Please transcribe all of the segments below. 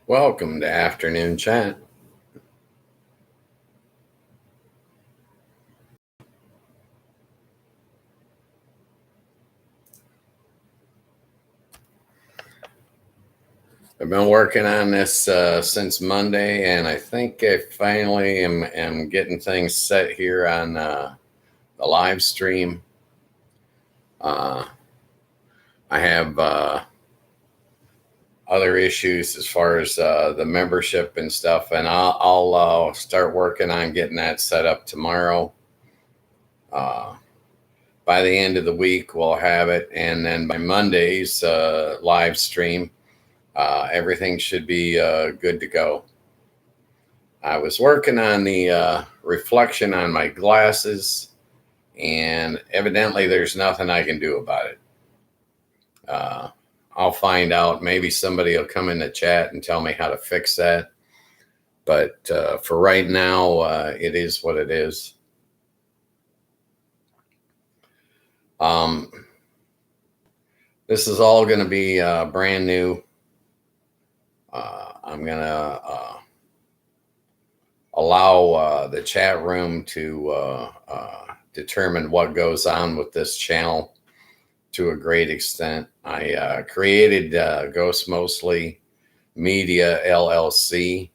Welcome to Afternoon Chat. I've been working on this since Monday, and I think I finally am getting things set here on the live stream. Uh, I have other issues as far as the membership and stuff, and I'll start working on getting that set up tomorrow. By the end of the week, we'll have it, and then by Monday's live stream, everything should be good to go. I was working on the reflection on my glasses, and evidently there's nothing I can do about it. I'll find out. Maybe somebody will come in the chat and tell me how to fix that. But for right now, it is what it is. This is all going to be brand new. I'm going to allow the chat room to determine what goes on with this channel to a great extent. I created Ghost Mostly Media LLC,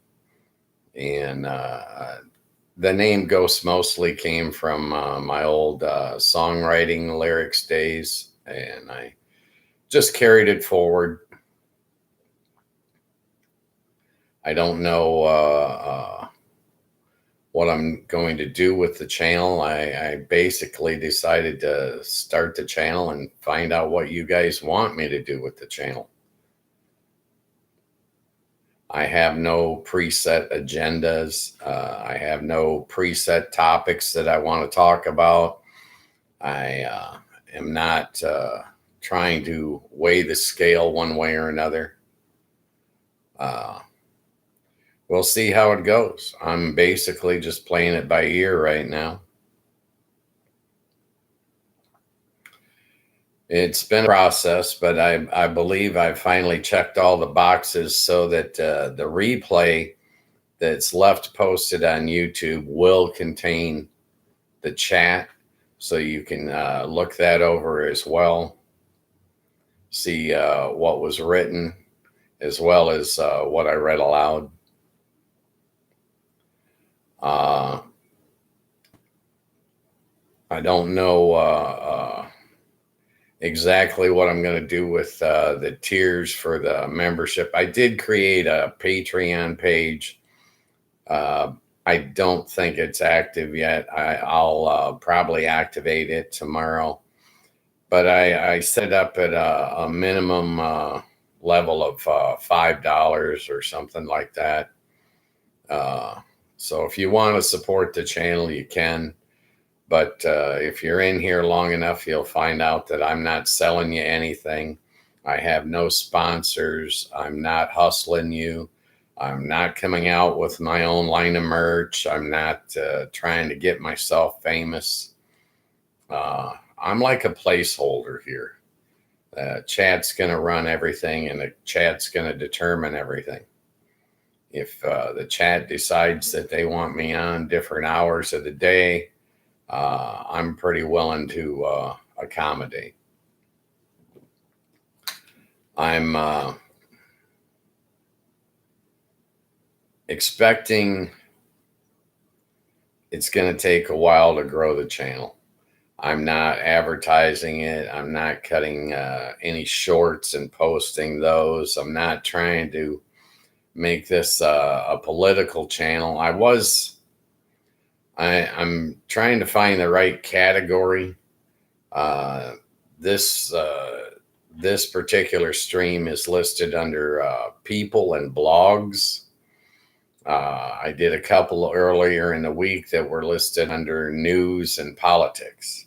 and the name Ghost Mostly came from my old songwriting lyrics days, and I just carried it forward. I don't know what I'm going to do with the channel. I basically decided to start the channel and find out what you guys want me to do with the channel. I have no preset agendas. I have no preset topics that I want to talk about. I am not trying to weigh the scale one way or another. We'll see how it goes. I'm basically just playing it by ear right now. It's been a process, but I believe I've finally checked all the boxes so that the replay that's left posted on YouTube will contain the chat, so you can look that over as well. See what was written as well as what I read aloud. I don't know exactly what I'm going to do with the tiers for the membership. I did create a Patreon page. I don't think it's active yet. I'll probably activate it tomorrow. But I set it up at a minimum level of $5 or something like that. So if you want to support the channel, you can. But if you're in here long enough, you'll find out that I'm not selling you anything. I have no sponsors. I'm not hustling you. I'm not coming out with my own line of merch. I'm not trying to get myself famous. I'm like a placeholder here. Chat's going to run everything, and the chat's going to determine everything. If the chat decides that they want me on different hours of the day, I'm pretty willing to accommodate. I'm expecting it's going to take a while to grow the channel. I'm not advertising it. I'm not cutting any shorts and posting those. I'm not trying to make this a political channel. I'm trying to find the right category. This particular stream is listed under people and blogs. I did a couple earlier in the week that were listed under news and politics.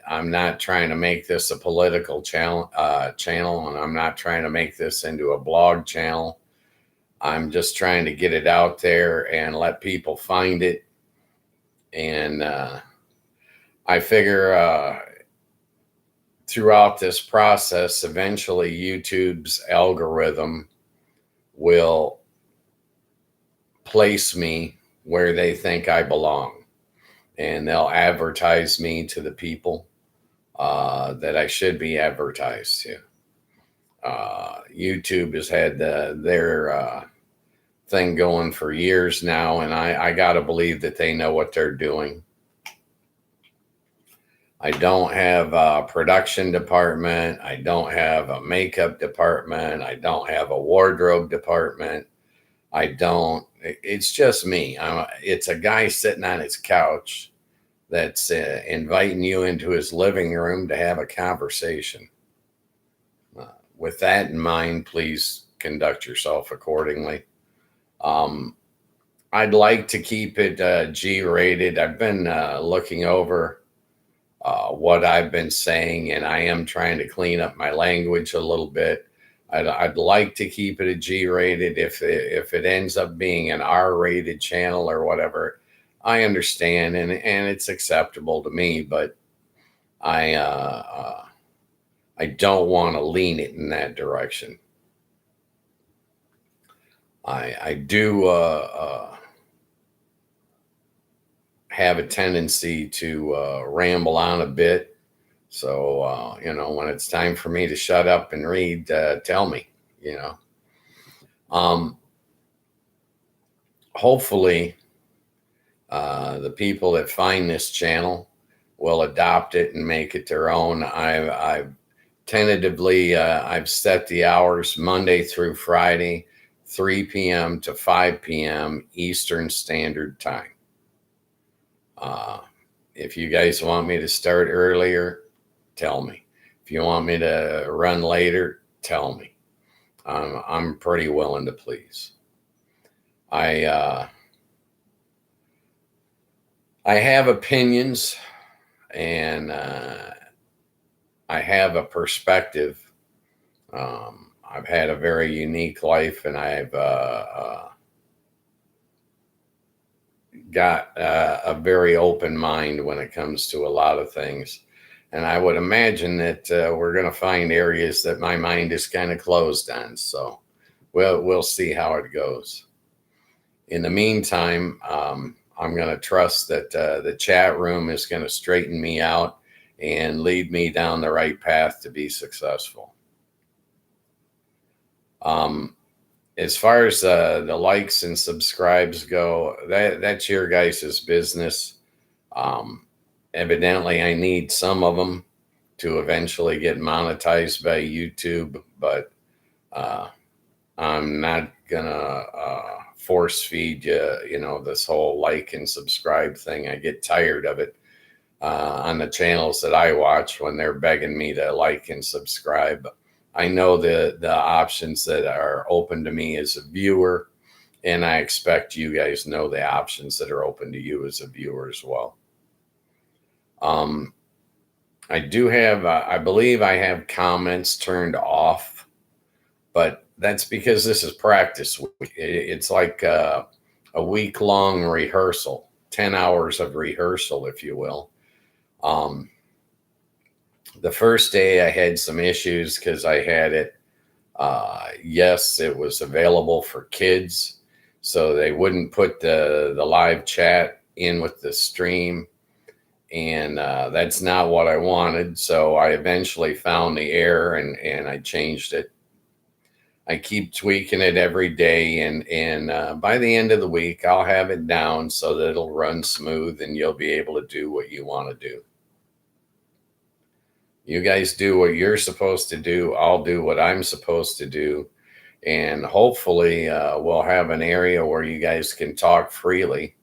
I'm not trying to make this a political channel, and I'm not trying to make this into a blog channel. I'm just trying to get it out there and let people find it. And I figure throughout this process, eventually YouTube's algorithm will place me where they think I belong, and they'll advertise me to the people that I should be advertised to. YouTube has had their thing going for years now, and I got to believe that they know what they're doing. I don't have a production department. I don't have a makeup department. I don't have a wardrobe department. It's just me. It's a guy sitting on his couch that's inviting you into his living room to have a conversation. With that in mind, please conduct yourself accordingly. I'd like to keep it G-rated. I've been looking over what I've been saying, and I am trying to clean up my language a little bit. I'd like to keep it a G-rated. If it ends up being an R-rated channel or whatever, I understand, and it's acceptable to me. But I don't want to lean it in that direction. I do have a tendency to ramble on a bit. So, when it's time for me to shut up and read, tell me, Hopefully, the people that find this channel will adopt it and make it their own. I've tentatively, I've set the hours Monday through Friday, 3 p.m. to 5 p.m. Eastern Standard Time. If you guys want me to start earlier, tell me. If you want me to run later, tell me. I'm pretty willing to please. I have opinions, and I have a perspective. I've had a very unique life, and I've got a very open mind when it comes to a lot of things. And I would imagine that we're going to find areas that my mind is kind of closed on. So we'll see how it goes. In the meantime, I'm going to trust that the chat room is going to straighten me out and lead me down the right path to be successful. As far as the likes and subscribes go, that's your guys' business. Evidently, I need some of them to eventually get monetized by YouTube, but I'm not gonna force feed you, this whole like and subscribe thing. I get tired of it on the channels that I watch when they're begging me to like and subscribe. I know the options that are open to me as a viewer, and I expect you guys know the options that are open to you as a viewer as well. I do have, I believe I have comments turned off, but that's because this is practice week. It's like a week-long rehearsal, 10 hours of rehearsal, if you will. The first day I had some issues because I had it. Yes, it was available for kids, so they wouldn't put the live chat in with the stream, and that's not what I wanted. So I eventually found the error, and I changed it. I keep tweaking it every day, and by the end of the week, I'll have it down so that it'll run smooth, and you'll be able to do what you want to do. You guys do what you're supposed to do. I'll do what I'm supposed to do. And hopefully we'll have an area where you guys can talk freely,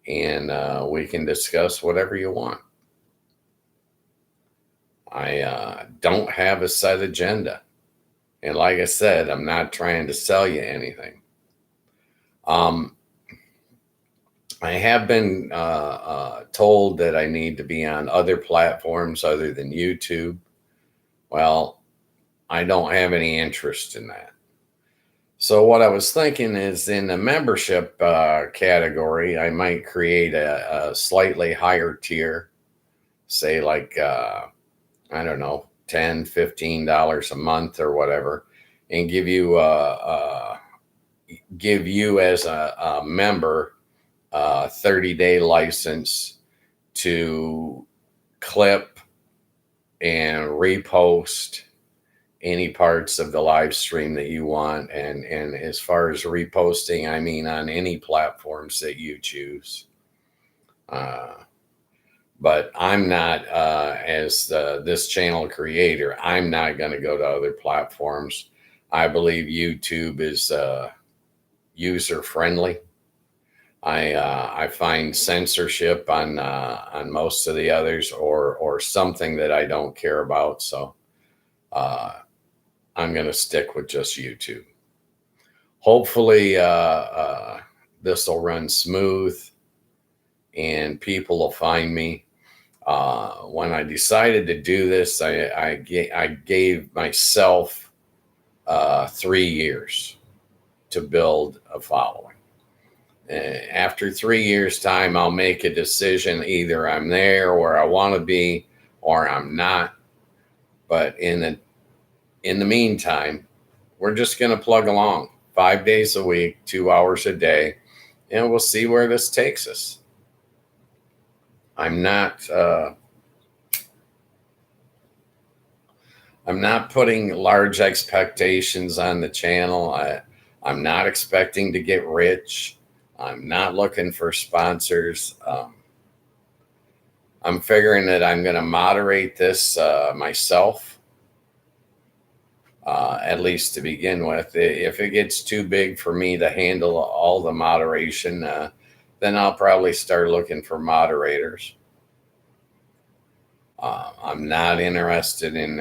and we can discuss whatever you want. I don't have a set agenda. And like I said, I'm not trying to sell you anything. I have been told that I need to be on other platforms other than YouTube. Well, I don't have any interest in that. So what I was thinking is, in the membership category, I might create a slightly higher tier, say like, I don't know, $10, $15 a month or whatever, and give you give you as a member a 30-day license to clip and repost any parts of the live stream that you want. And as far as reposting, I mean on any platforms that you choose. But I'm not, as this channel creator, I'm not going to go to other platforms. I believe YouTube is user friendly. I find censorship on most of the others, or something that I don't care about. So I'm going to stick with just YouTube. Hopefully, this will run smooth and people will find me. When I decided to do this, I gave myself 3 years to build a following. After 3 years' time, I'll make a decision. Either I'm there where I want to be, or I'm not. But in the meantime, we're just going to plug along 5 days a week, 2 hours a day, and we'll see where this takes us. I'm not putting large expectations on the channel. I'm not expecting to get rich. I'm not looking for sponsors. I'm figuring that I'm going to moderate this myself, at least to begin with. If it gets too big for me to handle all the moderation, then I'll probably start looking for moderators. I'm not interested in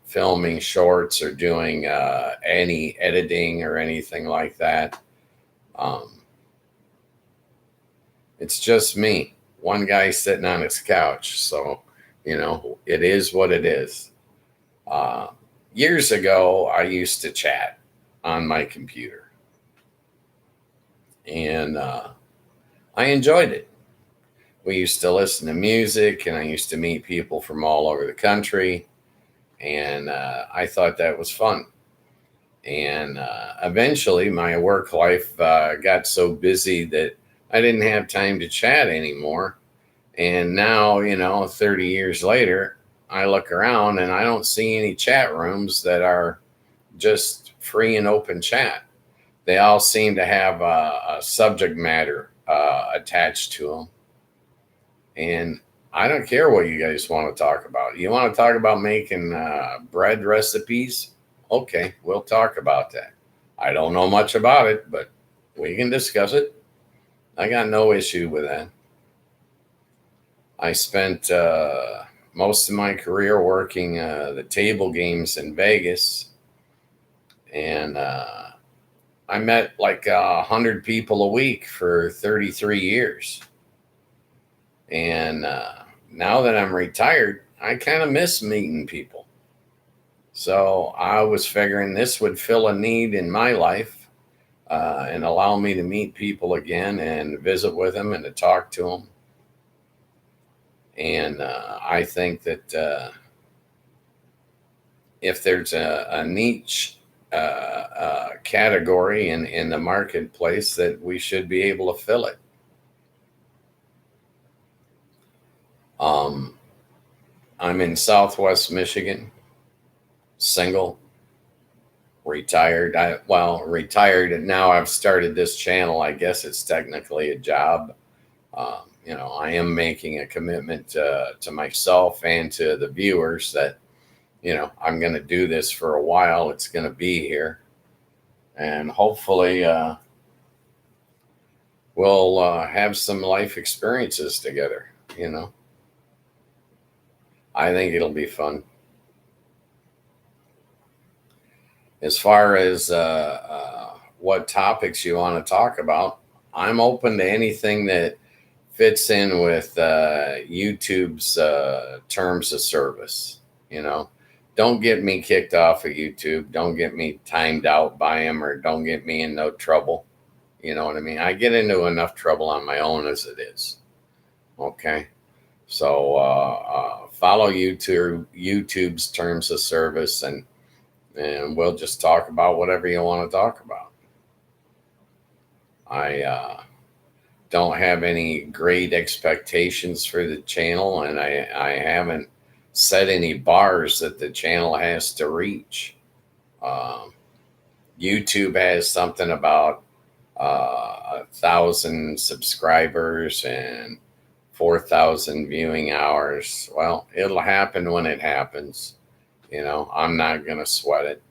filming shorts or doing any editing or anything like that. It's just me, one guy sitting on his couch. So, it is what it is. Years ago, I used to chat on my computer, and I enjoyed it. We used to listen to music, and I used to meet people from all over the country, and I thought that was fun. And eventually, my work life got so busy that I didn't have time to chat anymore. And now, 30 years later, I look around and I don't see any chat rooms that are just free and open chat. They all seem to have a subject matter attached to them. And I don't care what you guys want to talk about. You want to talk about making bread recipes? Okay, we'll talk about that. I don't know much about it, but we can discuss it. I got no issue with that. I spent most of my career working the table games in Vegas, and I met like 100 people a week for 33 years. And now that I'm retired, I kind of miss meeting people. So I was figuring this would fill a need in my life and allow me to meet people again and visit with them and to talk to them. And I think that if there's a niche category in the marketplace, that we should be able to fill it. I'm in Southwest Michigan, single, retired. Retired, and now I've started this channel. I guess it's technically a job. I am making a commitment to myself and to the viewers that, I'm going to do this for a while. It's going to be here. And hopefully we'll have some life experiences together, I think it'll be fun. As far as what topics you want to talk about, I'm open to anything that fits in with YouTube's terms of service. Don't get me kicked off of YouTube. Don't get me timed out by them, or don't get me in no trouble. You know what I mean? I get into enough trouble on my own as it is. Okay. So follow YouTube's terms of service, and we'll just talk about whatever you want to talk about. I don't have any great expectations for the channel, and I haven't set any bars that the channel has to reach. Um, YouTube has something about 1,000 subscribers and 4,000 viewing hours. Well, it'll happen when it happens. I'm not going to sweat it.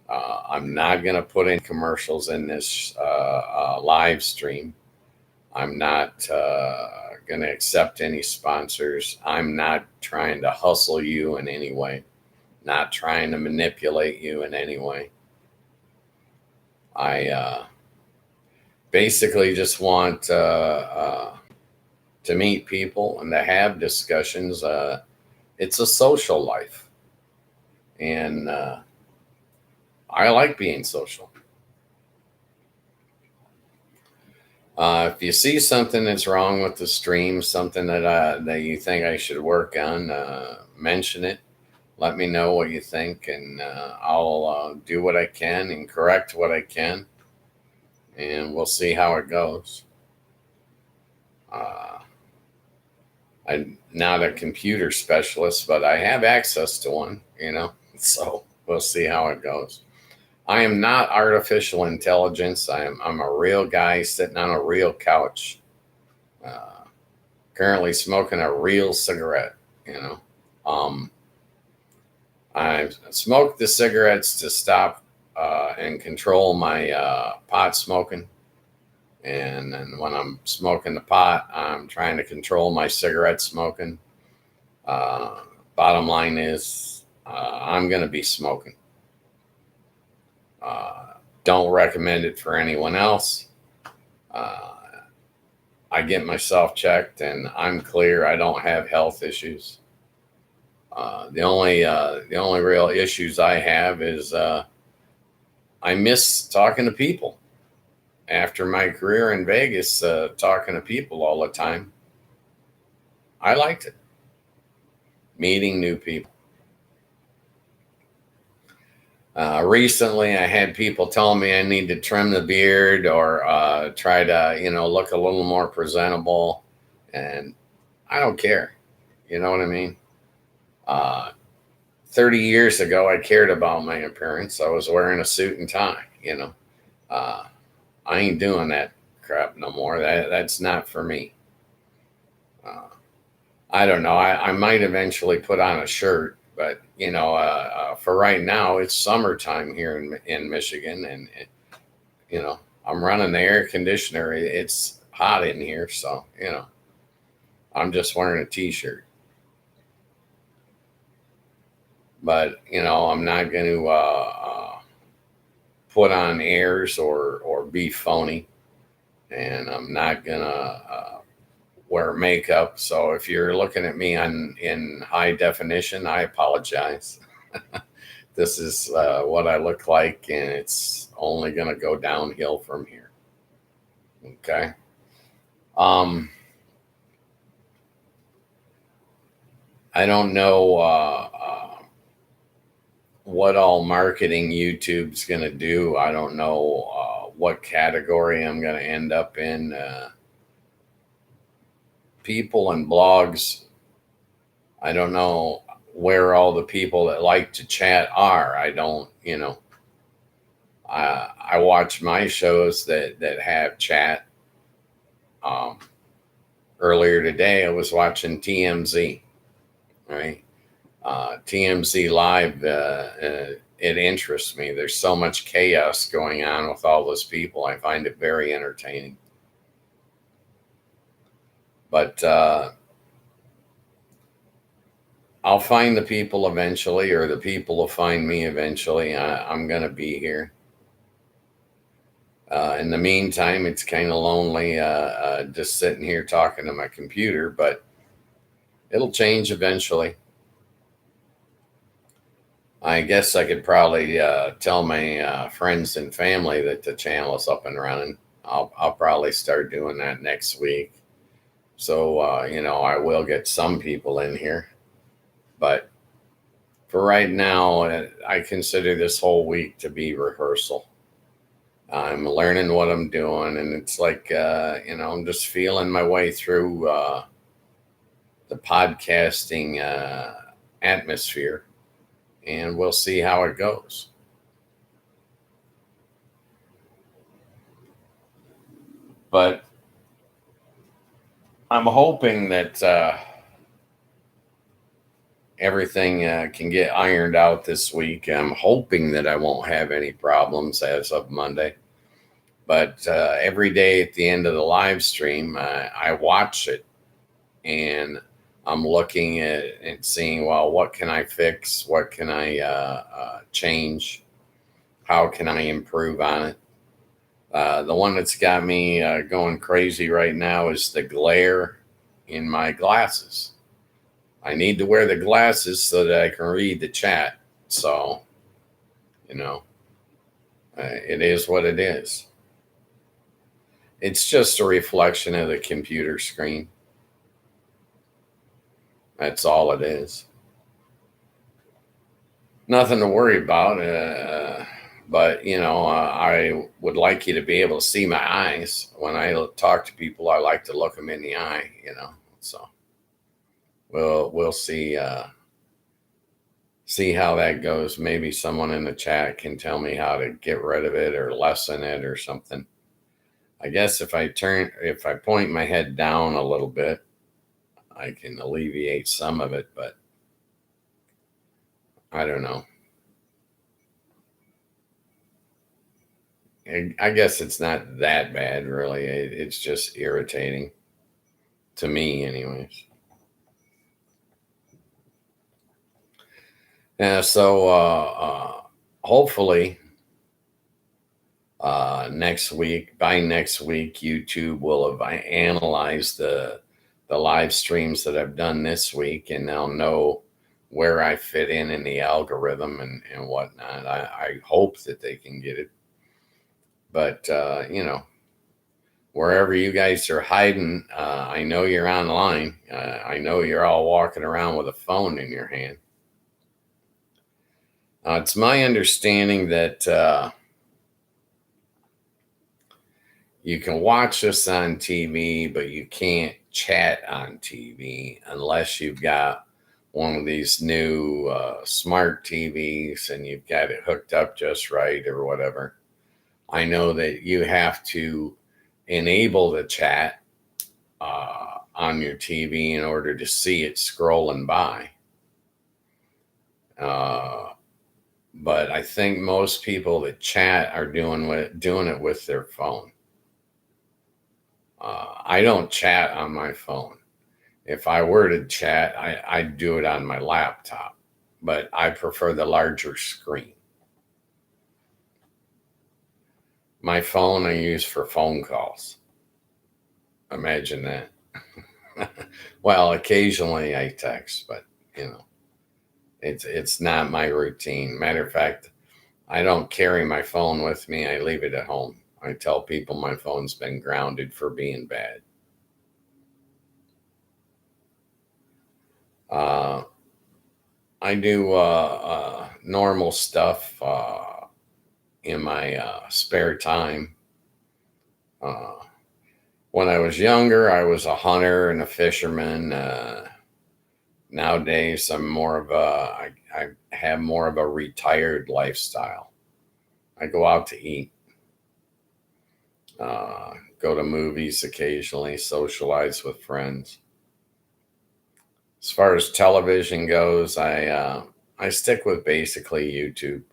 I'm not going to put in commercials in this live stream. I'm not going to accept any sponsors. I'm not trying to hustle you in any way, not trying to manipulate you in any way. I basically just want to meet people and to have discussions. It's a social life. And I like being social. If you see something that's wrong with the stream, something that you think I should work on, mention it. Let me know what you think, and I'll do what I can and correct what I can, and we'll see how it goes. I'm not a computer specialist, but I have access to one, so we'll see how it goes. I am not artificial intelligence. I'm a real guy sitting on a real couch, currently smoking a real cigarette. I smoke the cigarettes to stop and control my pot smoking. And then when I'm smoking the pot, I'm trying to control my cigarette smoking. Bottom line is, I'm going to be smoking. Don't recommend it for anyone else. I get myself checked and I'm clear. I don't have health issues. The only real issues I have is I miss talking to people. After my career in Vegas, talking to people all the time, I liked it. Meeting new people. Recently, I had people telling me I need to trim the beard or try to, look a little more presentable. And I don't care. You know what I mean? 30 years ago, I cared about my appearance. I was wearing a suit and tie, I ain't doing that crap no more. That's not for me. I don't know. I might eventually put on a shirt, but for right now, it's summertime here in Michigan, and I'm running the air conditioner. It's hot in here, so I'm just wearing a t-shirt. But I'm not going to put on airs or be phony, and I'm not going to wear makeup. So if you're looking at me in high definition, I apologize. This is what I look like, and it's only going to go downhill from here. Okay. I don't know what all marketing YouTube's going to do. I don't know what category I'm going to end up in. People and blogs, I don't know where all the people that like to chat are. I don't, I watch my shows that have chat. Earlier today, I was watching TMZ, right? TMZ Live, it interests me. There's so much chaos going on with all those people. I find it very entertaining. But I'll find the people eventually, or the people will find me eventually. I'm going to be here. In the meantime, it's kind of lonely just sitting here talking to my computer, but it'll change eventually. I guess I could probably tell my friends and family that the channel is up and running. I'll probably start doing that next week. So, I will get some people in here. But for right now, I consider this whole week to be rehearsal. I'm learning what I'm doing, and it's like I'm just feeling my way through the podcasting atmosphere, and we'll see how it goes. But I'm hoping that everything can get ironed out this week. I'm hoping that I won't have any problems as of Monday. But every day at the end of the live stream, I watch it, and I'm looking at it and seeing, well, what can I fix? What can I change? How can I improve on it? The one that's got me going crazy right now is the glare in my glasses. I need to wear the glasses so that I can read the chat. So, it is what it is. It's just a reflection of the computer screen. That's all it is. Nothing to worry about. But, I would like you to be able to see my eyes. When I talk to people, I like to look them in the eye. So we'll see how that goes. Maybe someone in the chat can tell me how to get rid of it or lessen it or something. I guess if I point my head down a little bit, I can alleviate some of it, but I don't know. I guess it's not that bad, really. It's just irritating to me, anyways. Yeah, so hopefully by next week, YouTube will have analyzed the live streams that I've done this week, and they'll know where I fit in the algorithm and whatnot. I hope that they can get it. But, wherever you guys are hiding, I know you're online. I know you're all walking around with a phone in your hand. It's my understanding that you can watch us on TV, but you can't chat on TV unless you've got one of these new smart TVs and you've got it hooked up just right or whatever. I know that you have to enable the chat on your TV in order to see it scrolling by. But I think most people that chat are doing it with their phone. I don't chat on my phone. If I were to chat, I'd do it on my laptop, but I prefer the larger screen. My phone I use for phone calls. Imagine that. Well, occasionally I text, but it's not my routine. Matter of fact, I don't carry my phone with me. I leave it at home. I tell people my phone's been grounded for being bad. I do normal stuff in my spare time. When I was younger, I was a hunter and a fisherman. Nowadays, I have more of a retired lifestyle. I go out to eat, go to movies occasionally, socialize with friends. As far as television goes, I stick with basically YouTube.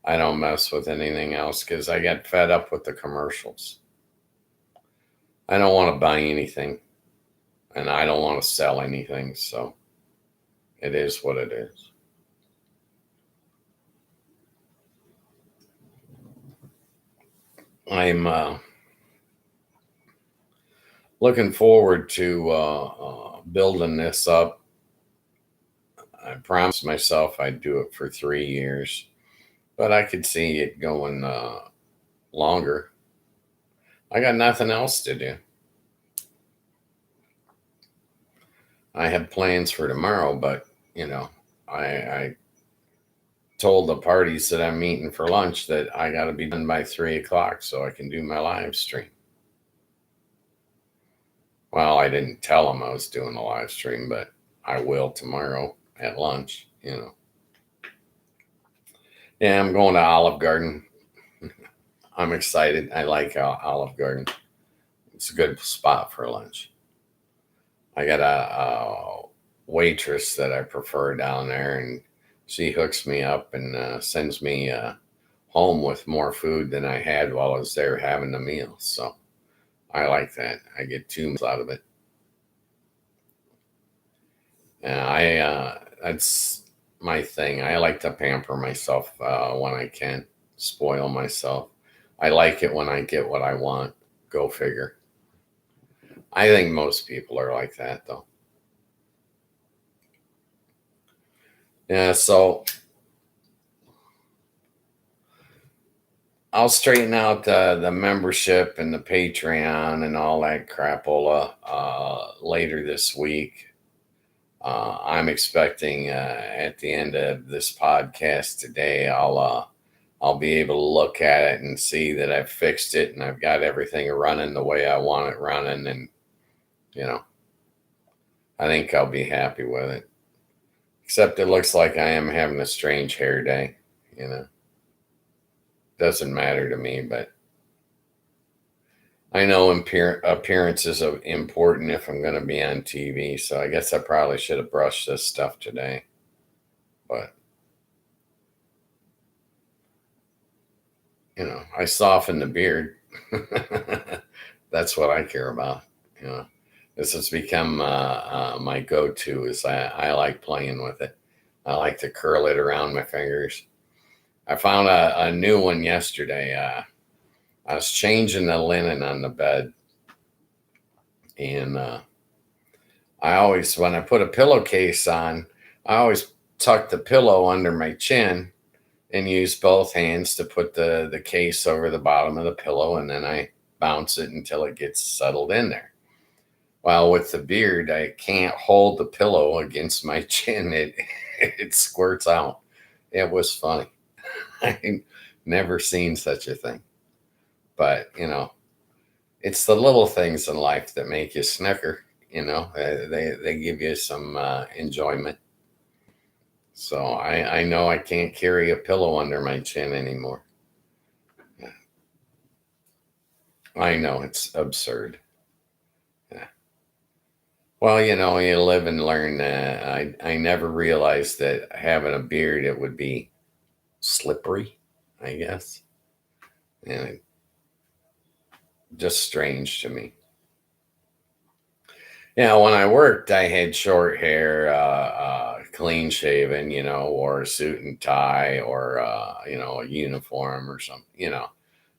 I don't mess with anything else because I get fed up with the commercials. I don't want to buy anything, and I don't want to sell anything, so it is what it is. I'm looking forward to building this up. I promised myself I'd do it for 3 years, but I could see it going longer. I got nothing else to do. I have plans for tomorrow, but I told the parties that I'm meeting for lunch that I got to be done by 3 o'clock so I can do my live stream. Well, I didn't tell them I was doing a live stream, but I will tomorrow at lunch, Yeah, I'm going to Olive Garden. I'm excited. I like Olive Garden. It's a good spot for lunch. I got a waitress that I prefer down there, and she hooks me up and sends me home with more food than I had while I was there having the meal. So I like that. I get 2 meals out of it. That's my thing. I like to pamper myself when I can, spoil myself. I like it when I get what I want. Go figure. I think most people are like that, though. Yeah, so I'll straighten out the membership and the Patreon and all that crapola later this week. I'm expecting at the end of this podcast today, I'll be able to look at it and see that I've fixed it and I've got everything running the way I want it running, and I think I'll be happy with it. Except it looks like I am having a strange hair day. Doesn't matter to me, but I know appearances are important if I'm going to be on TV. So I guess I probably should have brushed this stuff today. But, I soften the beard. That's what I care about. This has become my go-to. Is I like playing with it. I like to curl it around my fingers. I found a new one yesterday. I was changing the linen on the bed, and when I put a pillowcase on, I always tuck the pillow under my chin and use both hands to put the case over the bottom of the pillow, and then I bounce it until it gets settled in there. Well, with the beard, I can't hold the pillow against my chin. It squirts out. It was funny. I never seen such a thing. But, it's the little things in life that make you snicker. They give you some enjoyment. So I know I can't carry a pillow under my chin anymore. Yeah. I know it's absurd. Yeah. Well, you live and learn. I never realized that having a beard, it would be slippery, I guess. And just strange to me. When I worked, I had short hair, clean shaven, wore a suit and tie or, a uniform or something,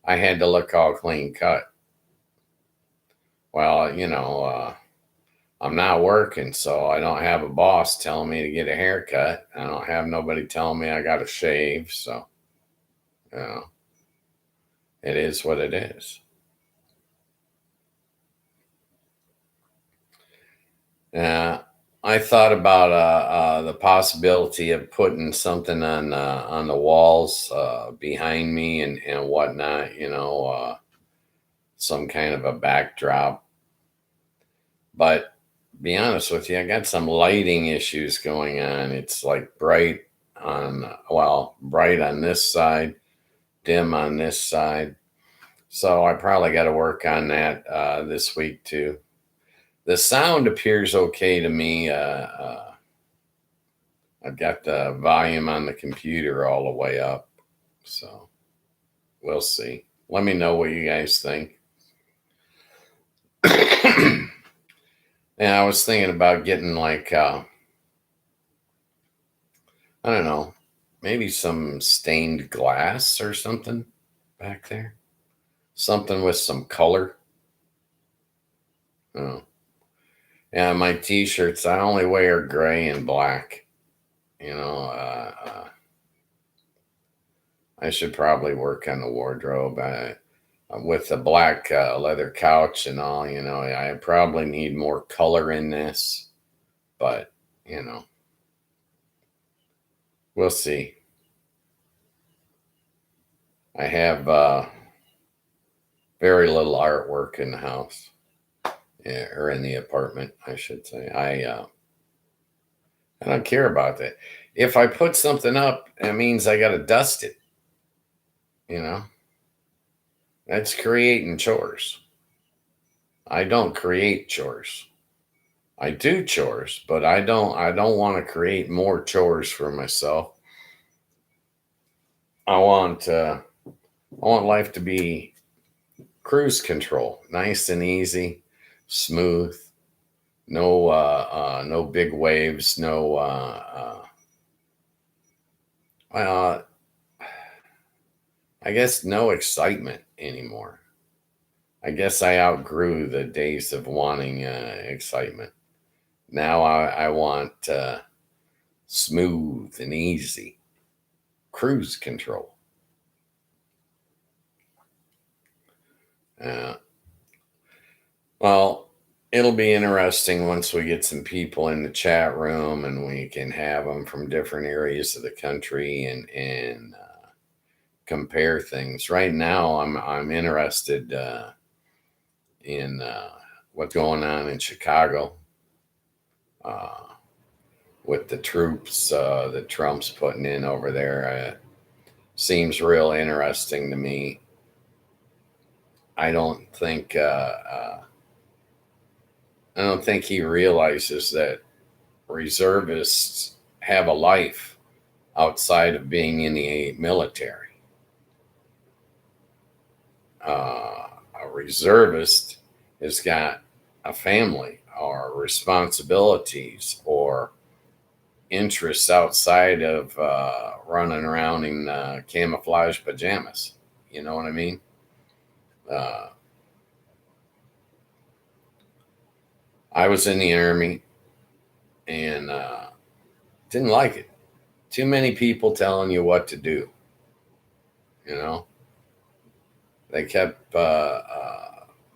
I had to look all clean cut. Well, I'm not working, so I don't have a boss telling me to get a haircut. I don't have nobody telling me I got to shave. So, it is what it is. I thought about the possibility of putting something on the walls behind me and whatnot. Some kind of a backdrop. But be honest with you, I got some lighting issues going on. It's like bright on this side, dim on this side. So I probably got to work on that this week too. The sound appears okay to me. I've got the volume on the computer all the way up. So we'll see. Let me know what you guys think. And I was thinking about getting like, I don't know, maybe some stained glass or something back there. Something with some color. Oh. Yeah, my t-shirts, I only wear gray and black. I should probably work on the wardrobe. With the black leather couch and all, I probably need more color in this. But, we'll see. I have very little artwork in the house, or in the apartment, I should say. I don't care about that. If I put something up, that means I got to dust it. You know, that's creating chores. I don't create chores. I do chores, but I don't. I don't want to create more chores for myself. I want. I want life to be cruise control, nice and easy, smooth. No big waves. No. Uh, I guess no excitement anymore. I guess I outgrew the days of wanting excitement. Now I want smooth and easy cruise control. Uh, well, it'll be interesting once we get some people in the chat room and we can have them from different areas of the country and compare things. Right now, I'm interested in what's going on in Chicago. Uh, with the troops that Trump's putting in over there. Seems real interesting to me. I don't think I don't think he realizes that reservists have a life outside of being in the military. A reservist has got a family or responsibilities or interests outside of running around in camouflage pajamas. You know what I mean? Uh, I was in the army and didn't like it. Too many people telling you what to do. You know, they kept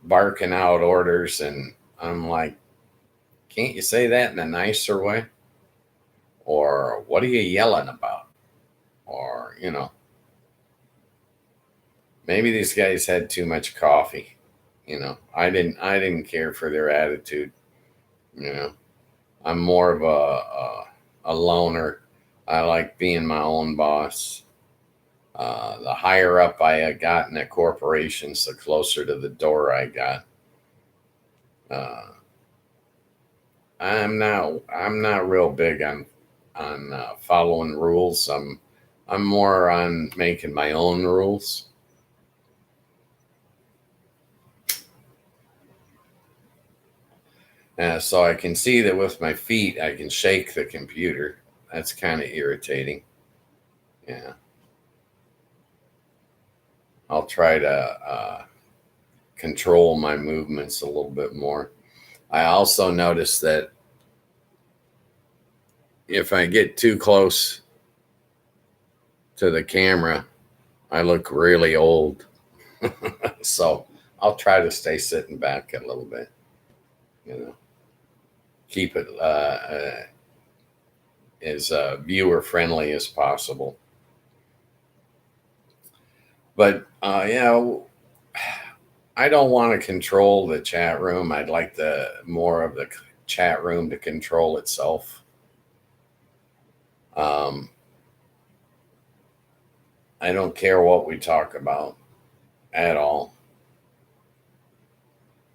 barking out orders, and I'm like, can't you say that in a nicer way? Or what are you yelling about? Or maybe these guys had too much coffee. I didn't care for their attitude. You know, I'm more of a loner. I like being my own boss. The higher up I got in the corporations, the closer to the door I got. Uh, I'm not real big on following rules. I'm more on making my own rules. So I can see that with my feet, I can shake the computer. That's kind of irritating. Yeah, I'll try to control my movements a little bit more. I also notice that if I get too close to the camera, I look really old. So I'll try to stay sitting back a little bit, you know, keep it as viewer friendly as possible. But I don't want to control the chat room. I'd like the more of the chat room to control itself. Um, I don't care what we talk about at all.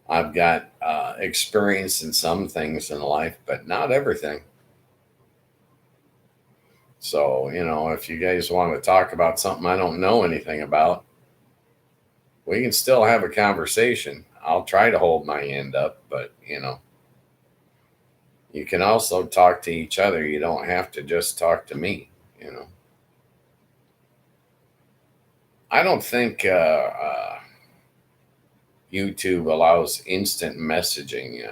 I've got experience in some things in life, but not everything. So, if you guys want to talk about something I don't know anything about, we can still have a conversation. I'll try to hold my end up, but, you can also talk to each other. You don't have to just talk to me, you know. I don't think YouTube allows instant messaging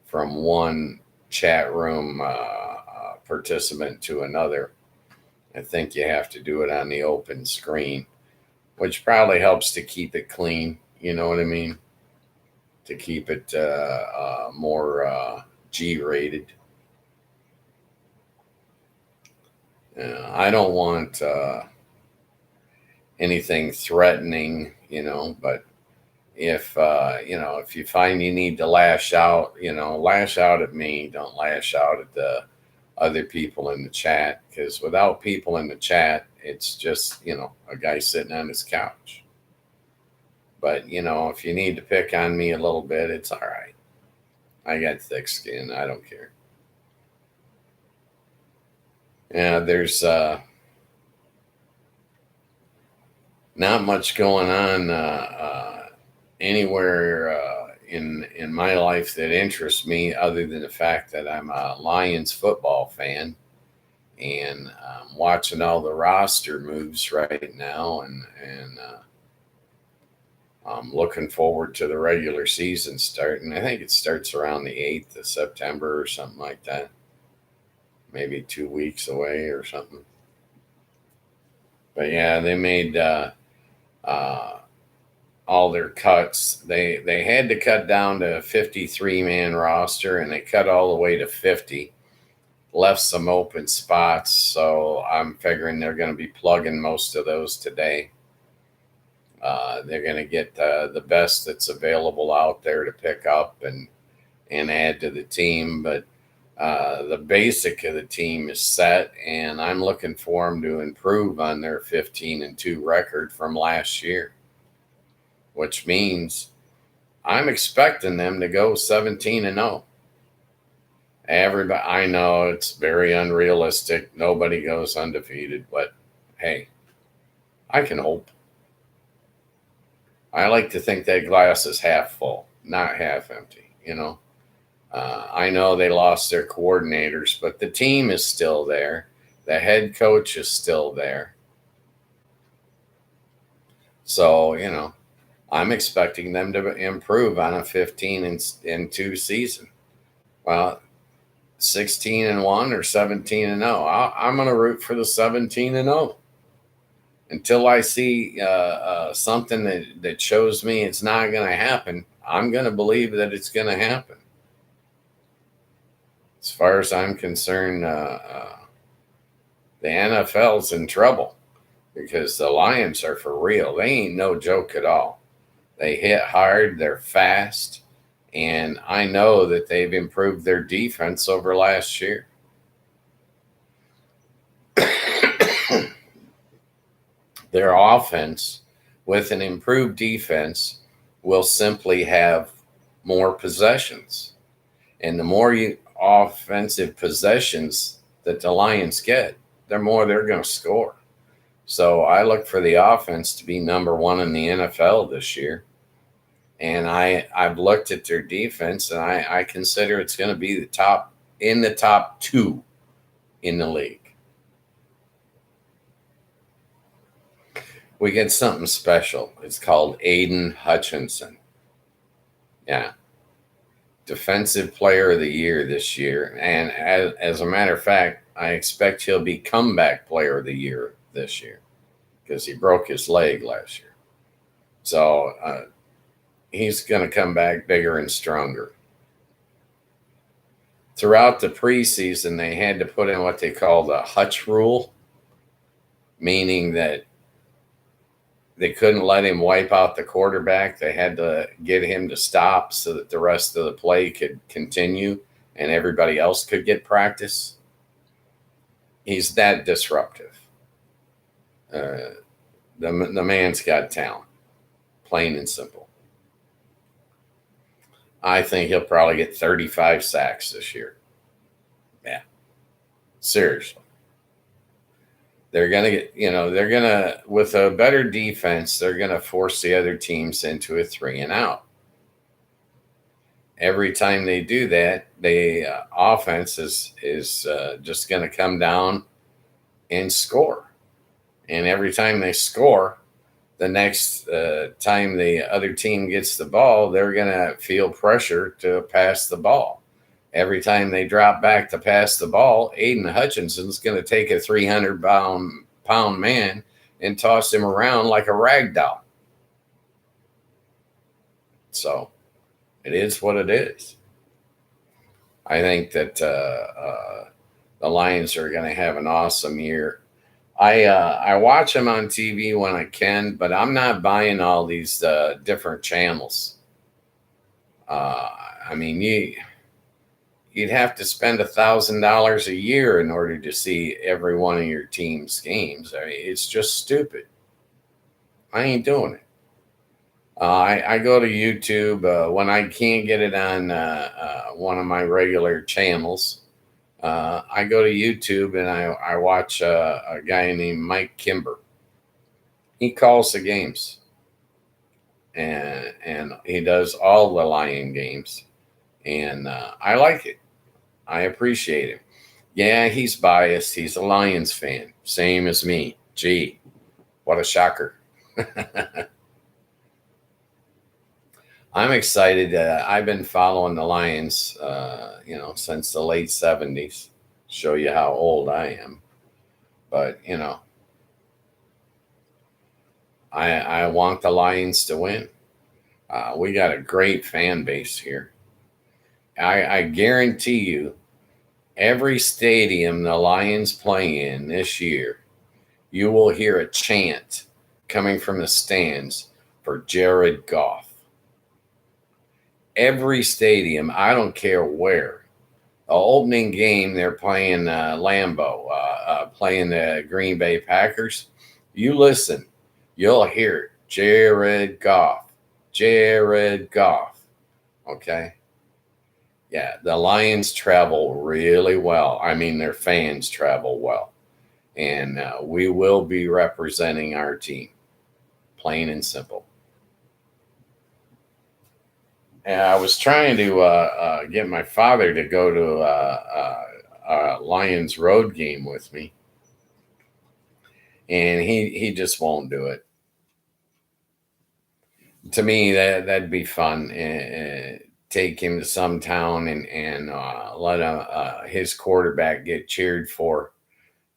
from one chat room participant to another. I think you have to do it on the open screen, which probably helps to keep it clean. You know what I mean? To keep it more G rated. I don't want anything threatening, but if you find you need to lash out, lash out at me. Don't lash out at the other people in the chat, because without people in the chat, it's just, a guy sitting on his couch. But, if you need to pick on me a little bit, it's all right. I got thick skin. I don't care. Yeah, there's not much going on anywhere in my life that interests me, other than the fact that I'm a Lions football fan, and I'm watching all the roster moves right now, and I'm looking forward to the regular season starting. I think it starts around the 8th of September or something like that. Maybe 2 weeks away or something. But yeah, they made all their cuts. They had to cut down to a 53-man roster, and they cut all the way to 50. Left some open spots, so I'm figuring they're going to be plugging most of those today. They're going to get the best that's available out there to pick up and add to the team. But the basic of the team is set, and I'm looking for them to improve on their 15-2 record from last year, which means I'm expecting them to go 17-0. Everybody, I know it's very unrealistic. Nobody goes undefeated, but hey, I can hope. I like to think that glass is half full, not half empty. I know they lost their coordinators, but the team is still there. The head coach is still there. So, I'm expecting them to improve on a 15-2 season. Well, 16-1 or 17-0. I'm going to root for the 17-0 until I see something that shows me it's not going to happen. I'm going to believe that it's going to happen. As far as I'm concerned, the NFL's in trouble because the Lions are for real. They ain't no joke at all. They hit hard. They're fast. And I know that they've improved their defense over last year. Their offense, with an improved defense, will simply have more possessions. And the more offensive possessions that the Lions get, the more they're going to score. So I look for the offense to be number one in the NFL this year. And I've looked at their defense, and I consider it's going to be the top 2 in the league. We get something special. It's called Aiden Hutchinson. Yeah. Defensive Player of the Year this year. And as a matter of fact, I expect he'll be Comeback Player of the Year this year because he broke his leg last year. So he's going to come back bigger and stronger. Throughout the preseason, they had to put in what they call the Hutch rule, meaning that they couldn't let him wipe out the quarterback. They had to get him to stop so that the rest of the play could continue and everybody else could get practice. He's that disruptive. The man's got talent, plain and simple. I think he'll probably get 35 sacks this year. Yeah, seriously. They're going to get, with a better defense, they're going to force the other teams into a 3-and-out. Every time they do that, the offense is just going to come down and score. And every time they score, the next time the other team gets the ball, they're going to feel pressure to pass the ball. Every time they drop back to pass the ball, Aiden Hutchinson's going to take a 300-pound man and toss him around like a rag doll. So it is what it is. I think that the Lions are going to have an awesome year. I watch them on TV when I can, but I'm not buying all these different channels. Uh, I mean, you'd have to spend $1,000 a year in order to see every one of your team's games. I mean, it's just stupid. I ain't doing it. I go to YouTube when I can't get it on one of my regular channels. I go to YouTube and I watch a guy named Mike Kimber. He calls the games, and he does all the Lion games, and I like it. I appreciate it. Yeah, he's biased. He's a Lions fan, same as me. Gee, what a shocker! I'm excited. I've been following the Lions, since the late '70s. Show you how old I am. But I want the Lions to win. We got a great fan base here. I guarantee you, every stadium the Lions play in this year, you will hear a chant coming from the stands for Jared Goff. Every stadium, I don't care where. The opening game, they're playing Lambeau, playing the Green Bay Packers. You listen, you'll hear it. Jared Goff, Jared Goff. Okay. Yeah, the Lions travel really well. I mean, their fans travel well. And we will be representing our team, plain and simple. And I was trying to get my father to go to a Lions road game with me, and he just won't do it. To me, that'd be fun. Take him to some town and let his quarterback get cheered for.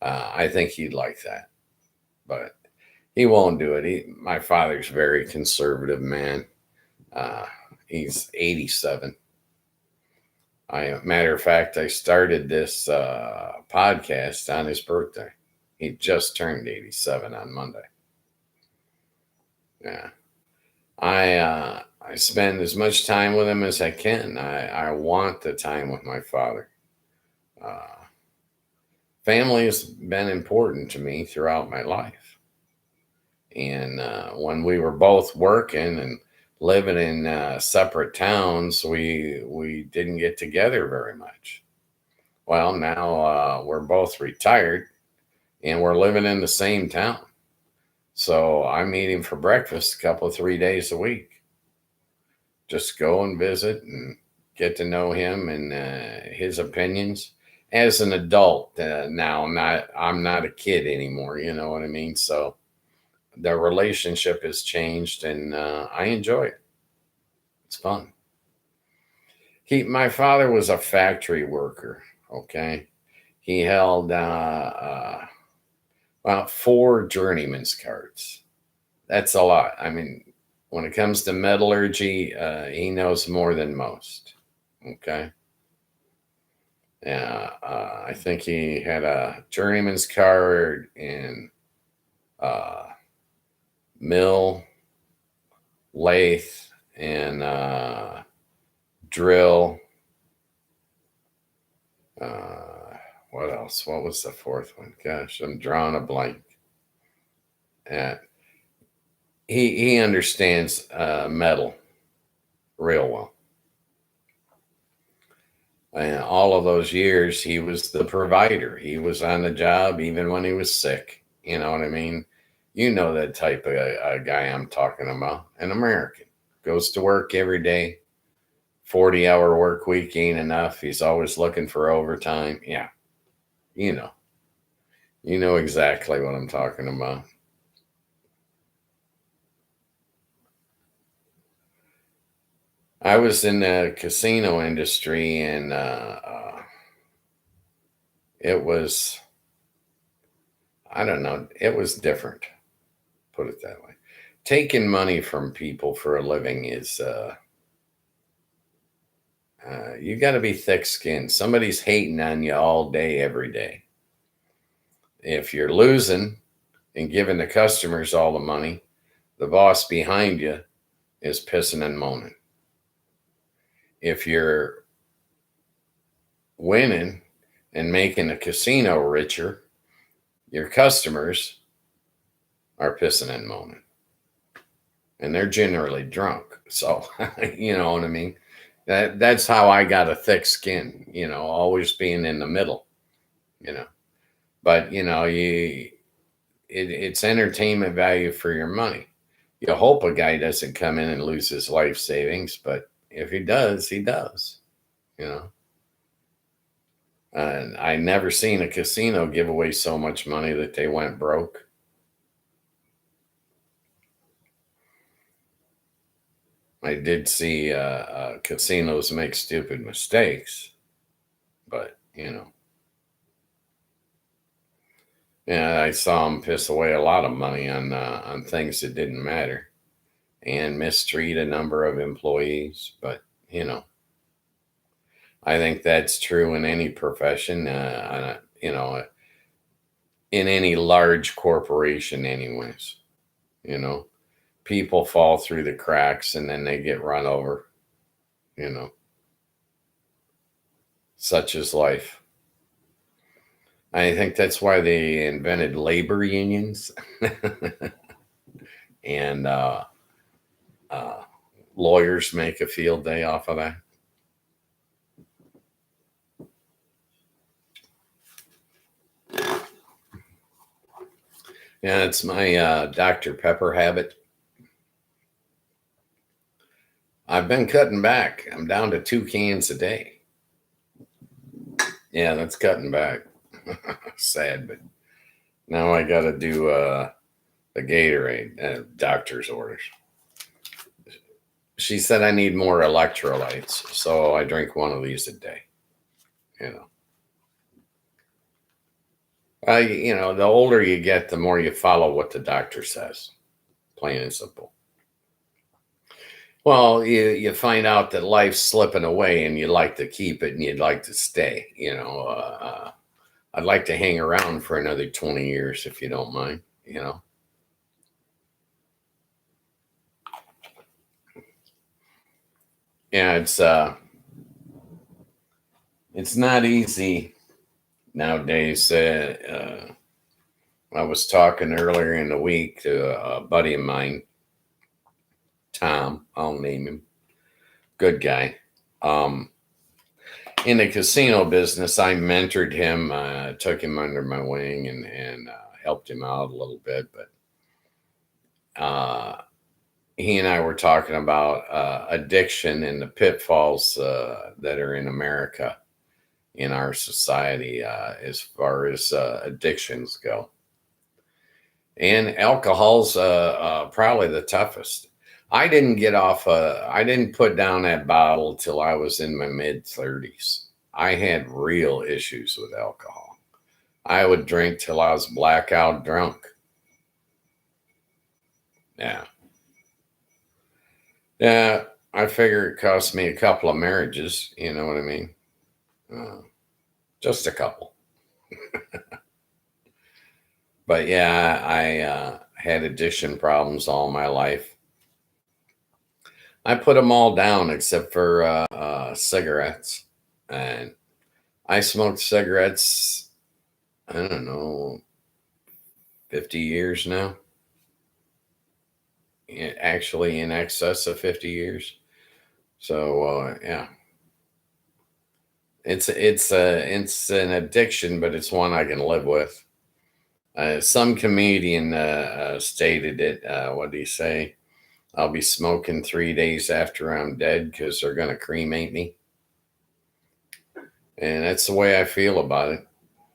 I think he'd like that, but he won't do it. My father's very conservative man. Uh, he's 87. Matter of fact, I started this podcast on his birthday. He just turned 87 on Monday. Yeah, I spend as much time with him as I can. I want the time with my father. Uh, Family has been important to me throughout my life, and when we were both working and living in separate towns, we didn't get together very much. Well, now we're both retired and we're living in the same town. So I meet him for breakfast a couple of 3 days a week. Just go and visit and get to know him and his opinions as an adult now. I'm not a kid anymore. You know what I mean? So the relationship has changed, and I enjoy it. It's fun. My father was a factory worker. Okay, he held about 4 journeyman's cards. That's a lot. I mean, when it comes to metallurgy, he knows more than most. Okay. Yeah, I think he had a journeyman's card in uh, mill, lathe, and drill. What else? What was the 4th one? Gosh, I'm drawing a blank. Uh, he understands metal real well. And all of those years, he was the provider. He was on the job even when he was sick. You know what I mean? You know that type of guy I'm talking about. An American. Goes to work every day. 40-hour work week ain't enough. He's always looking for overtime. Yeah. You know. You know exactly what I'm talking about. I was in the casino industry, and it was, I don't know, it was different, put it that way. Taking money from people for a living is, you got to be thick skinned. Somebody's hating on you all day, every day. If you're losing and giving the customers all the money, the boss behind you is pissing and moaning. If you're winning and making the casino richer, your customers are pissing and moaning. And they're generally drunk. So, you know what I mean? That's how I got a thick skin, always being in the middle, you know. But, it's entertainment value for your money. You hope a guy doesn't come in and lose his life savings, but if he does, he does, you know. And I never seen a casino give away so much money that they went broke. I did see casinos make stupid mistakes, but yeah, I saw them piss away a lot of money on things that didn't matter and mistreat a number of employees. But I think that's true in any profession. In any large corporation, anyways. People fall through the cracks and then they get run over. Such is life. I think that's why they invented labor unions and lawyers make a field day off of that. Yeah, it's my Dr. Pepper habit. I've been cutting back. I'm down to 2 cans a day. Yeah, that's cutting back. Sad, but now I got to do the Gatorade, doctor's orders. She said I need more electrolytes, so I drink one of these a day. The older you get, the more you follow what the doctor says. Plain and simple. Well, you find out that life's slipping away and you'd like to keep it and you'd like to stay. I'd like to hang around for another 20 years if you don't mind, Yeah, it's not easy nowadays. I was talking earlier in the week to a buddy of mine, Tom, I'll name him, good guy. In the casino business, I mentored him, took him under my wing and helped him out a little bit. But he and I were talking about addiction and the pitfalls that are in America, in our society, as far as addictions go. And alcohol's probably the toughest. I didn't put down that bottle till I was in my mid-30s. I had real issues with alcohol. I would drink till I was blackout drunk. Yeah. Yeah, I figure it cost me a couple of marriages, you know what I mean? Just a couple. But yeah, I had addiction problems all my life. I put them all down except for cigarettes. And I smoked cigarettes, I don't know, 50 years now. Actually, in excess of 50 years. So, yeah. It's an addiction, but it's one I can live with. Some comedian stated it. What did he say? I'll be smoking 3 days after I'm dead because they're going to cremate me. And that's the way I feel about it.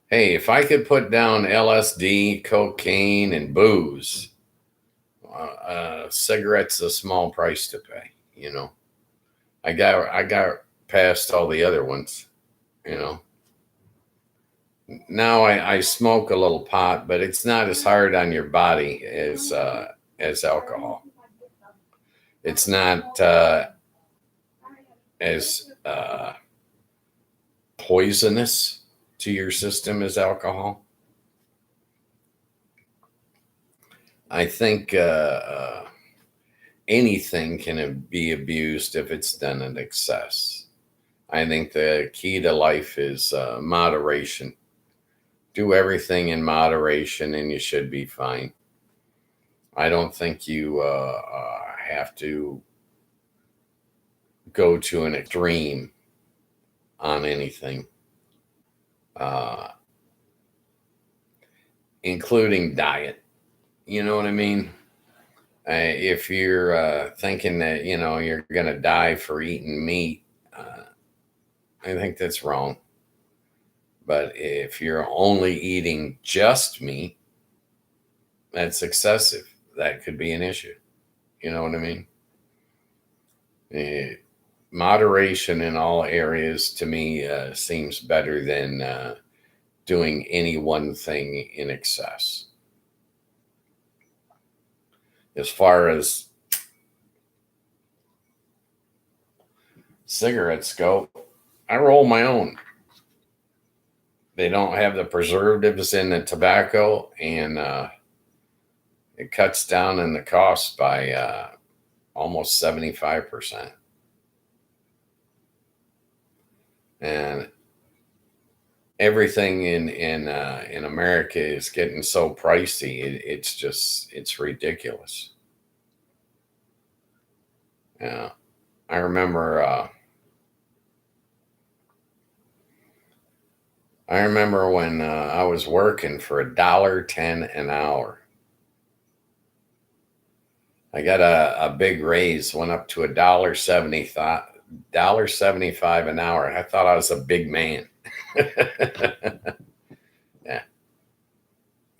Hey, if I could put down LSD, cocaine, and booze, cigarettes a small price to pay. I got past all the other ones. Now I smoke a little pot, but it's not as hard on your body as alcohol. It's not as poisonous to your system as alcohol. I think anything can be abused if it's done in excess. I think the key to life is moderation. Do everything in moderation and you should be fine. I don't think you have to go to an extreme on anything, uh, including diet. You know what I mean? If you're thinking that, you're going to die for eating meat, I think that's wrong. But if you're only eating just meat, that's excessive. That could be an issue. You know what I mean? Eh, Moderation in all areas to me seems better than doing any one thing in excess. As far as cigarettes go, I roll my own. They don't have the preservatives in the tobacco, and it cuts down in the cost by almost 75%. And everything in America is getting so pricey. It's ridiculous. Yeah, I remember. I remember when I was working for $1.10 an hour. I got a big raise, went up to $1.75 an hour. I thought I was a big man. Yeah,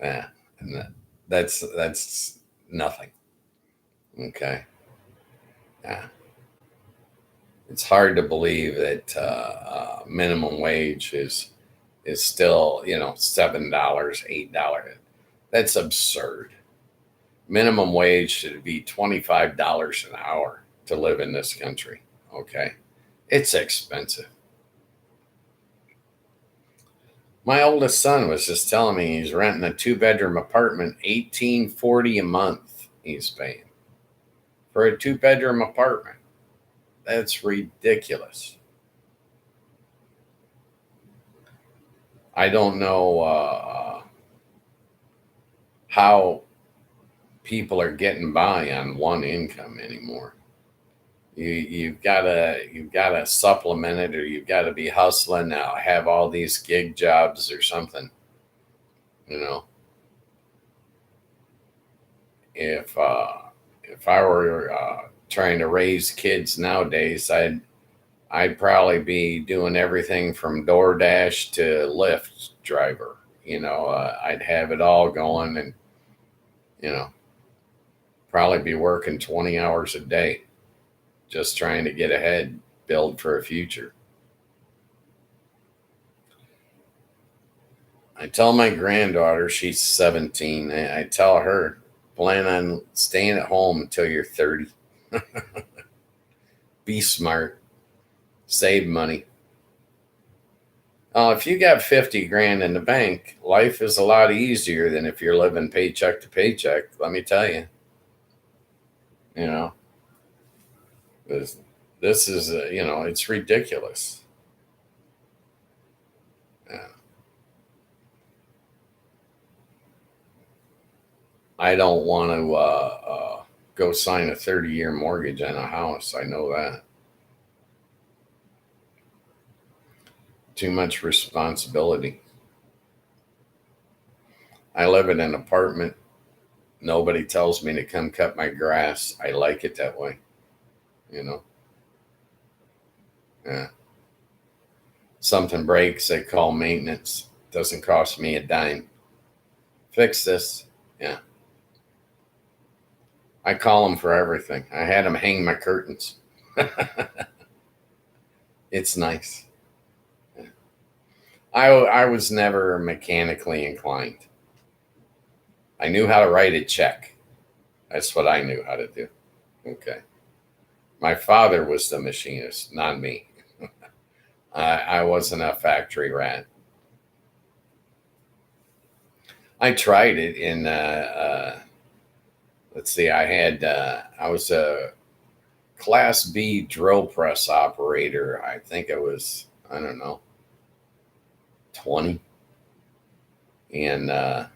yeah, and that's nothing. Okay, yeah, it's hard to believe that minimum wage is still $7, $8. That's absurd. Minimum wage should be $25 an hour to live in this country. Okay, it's expensive. My oldest son was just telling me he's renting a 2 bedroom apartment, $18.40 a month. He's paying for a 2 bedroom apartment. That's ridiculous. I don't know how people are getting by on one income anymore. You've gotta supplement it, or you've got to be hustling now. Have all these gig jobs or something. You know, if if I were trying to raise kids nowadays, I'd probably be doing everything from DoorDash to Lyft driver. I'd have it all going, and you know, probably be working 20 hours a day, just trying to get ahead, build for a future. I tell my granddaughter, she's 17, I tell her, plan on staying at home until you're 30. Be smart, save money. If you got 50 grand in the bank, life is a lot easier than if you're living paycheck to paycheck. Let me tell you, you know, this, this is, it's ridiculous. Uh, I don't want to go sign a 30-year mortgage on a house. I know that. Too much responsibility. I live in an apartment. Nobody tells me to come cut my grass. I like it that way. You know, yeah. Something breaks, they call maintenance. Doesn't cost me a dime. Fix this. Yeah. I call them for everything. I had them hang my curtains. It's nice. Yeah. I was never mechanically inclined. I knew how to write a check. That's what I knew how to do. Okay. My father was the machinist, not me. I wasn't a factory rat. I tried it in let's see, I was a Class B drill press operator. I think I was, I don't know, 20. And I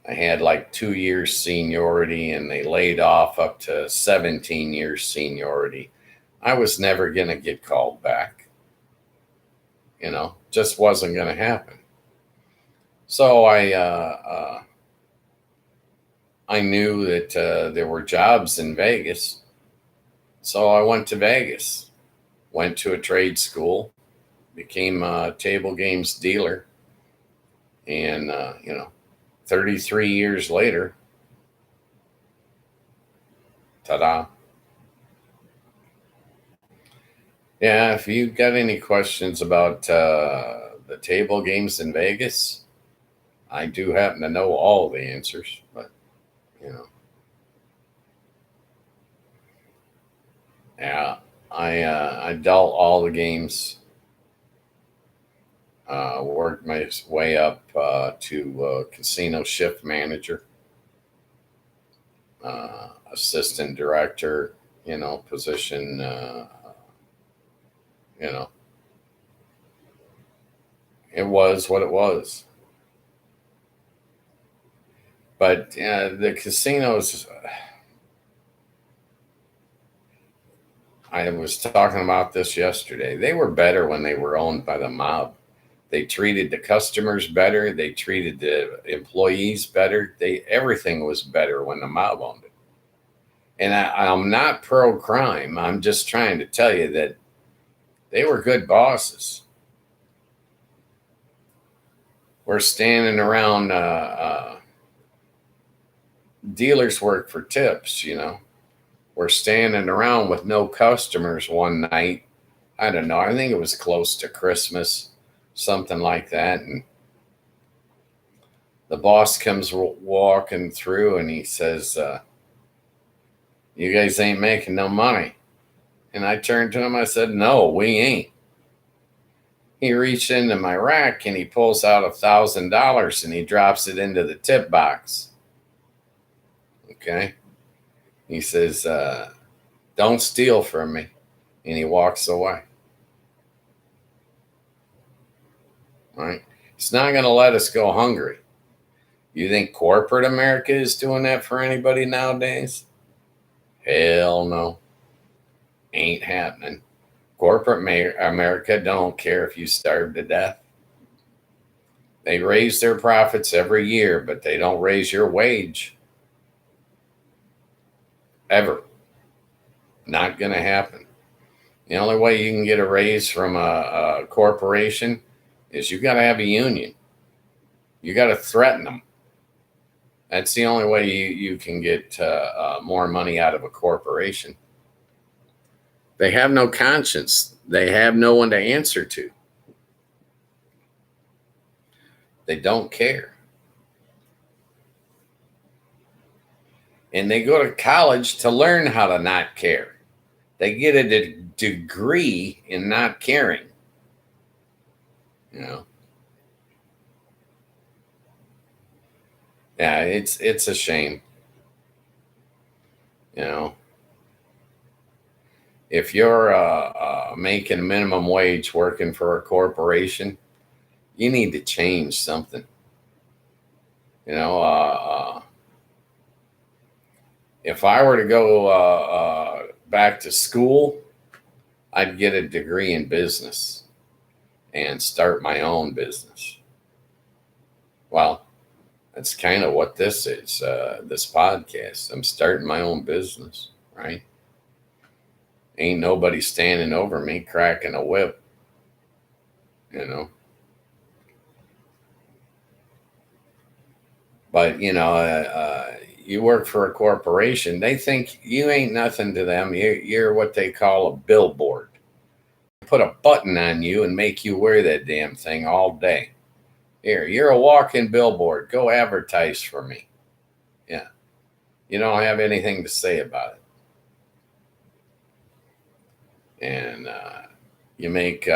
had like 2 years seniority, and they laid off up to 17 years seniority. I was never going to get called back. Just wasn't going to happen. So I knew that there were jobs in Vegas. So I went to Vegas, went to a trade school, became a table games dealer. And, 33 years later, ta-da. Yeah, if you've got any questions about the table games in Vegas, I do happen to know all the answers, but, you know, yeah, I dealt all the games, worked my way up to casino shift manager, assistant director, position, you know, it was what it was. But the casinos, I was talking about this yesterday. They were better when they were owned by the mob. They treated the customers better. They treated the employees better. Everything was better when the mob owned it. And I'm not pro crime. I'm just trying to tell you that they were good bosses. We're standing around. Dealers work for tips. We're standing around with no customers one night. I don't know. I think it was close to Christmas, something like that. And the boss comes walking through and he says, you guys ain't making no money. And I turned to him. I said, no, we ain't. He reached into my rack and he pulls out $1,000 and he drops it into the tip box. Okay. He says, don't steal from me. And he walks away. Right? He's not going to let us go hungry. You think corporate America is doing that for anybody nowadays? Hell no. Ain't happening. Corporate America don't care if you starve to death. They raise their profits every year, but they don't raise your wage. Ever. Not going to happen. The only way you can get a raise from a corporation is you got to have a union. You got to threaten them. That's the only way you can get more money out of a corporation. They have no conscience. They have no one to answer to. They don't care. And they go to college to learn how to not care. They get a degree in not caring. Yeah, it's a shame. If you're making minimum wage working for a corporation, you need to change something. If I were to go back to school, I'd get a degree in business and start my own business. Well, that's kind of what this is, this podcast. I'm starting my own business, right? Ain't nobody standing over me cracking a whip, But, you work for a corporation, they think you ain't nothing to them. You're what they call a billboard. Put a button on you and make you wear that damn thing all day. Here, you're a walking billboard. Go advertise for me. Yeah. You don't have anything to say about it. And you make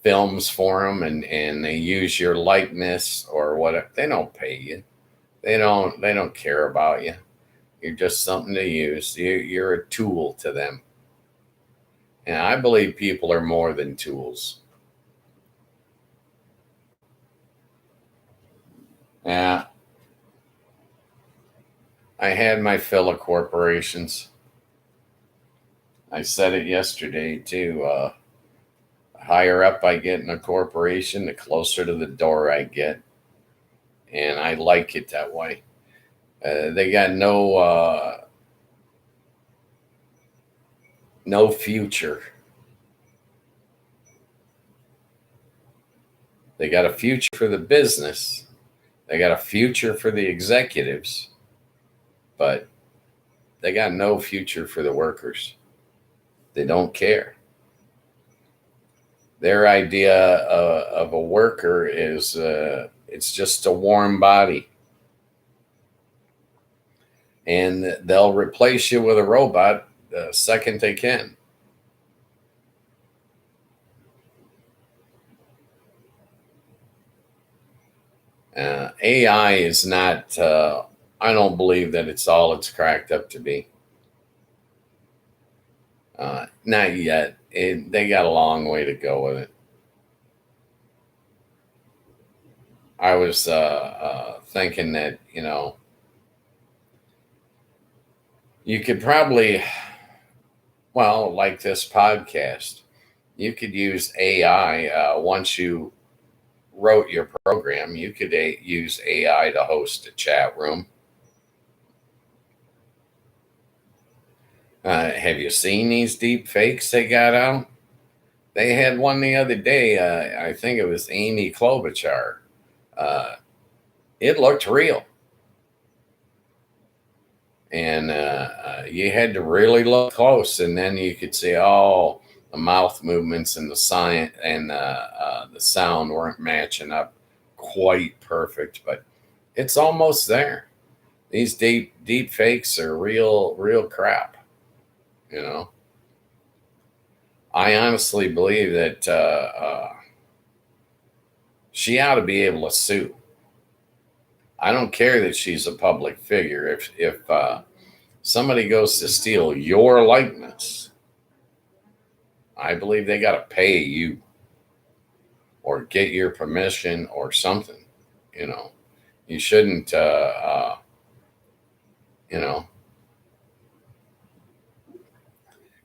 films for them and they use your likeness or whatever. They don't pay you. They don't care about you. You're just something to use. You're a tool to them. And I believe people are more than tools. Yeah, I had my fill of corporations. I said it yesterday too. Higher up I get in a corporation, the closer to the door I get, and I like it that way. They got no future. They got a future for the business. They got a future for the executives, but they got no future for the workers. They don't care. Their idea of a worker is it's just a warm body, and they'll replace you with a robot the second they can. AI is not. I don't believe that it's all it's cracked up to be. Not yet. They got a long way to go with it. I was thinking that you could probably, well, like this podcast, you could use AI once you wrote your program. You could use AI to host a chat room. Have you seen these deep fakes they got out? They had one the other day. I think it was Amy Klobuchar. Uh, it looked real, and you had to really look close, and then you could see all the mouth movements and the sign and the sound weren't matching up quite perfect, but it's almost there. These deep fakes are real crap. You know, I honestly believe that she ought to be able to sue. I don't care that she's a public figure. If somebody goes to steal your likeness, I believe they got to pay you or get your permission or something. You know, you shouldn't. You know,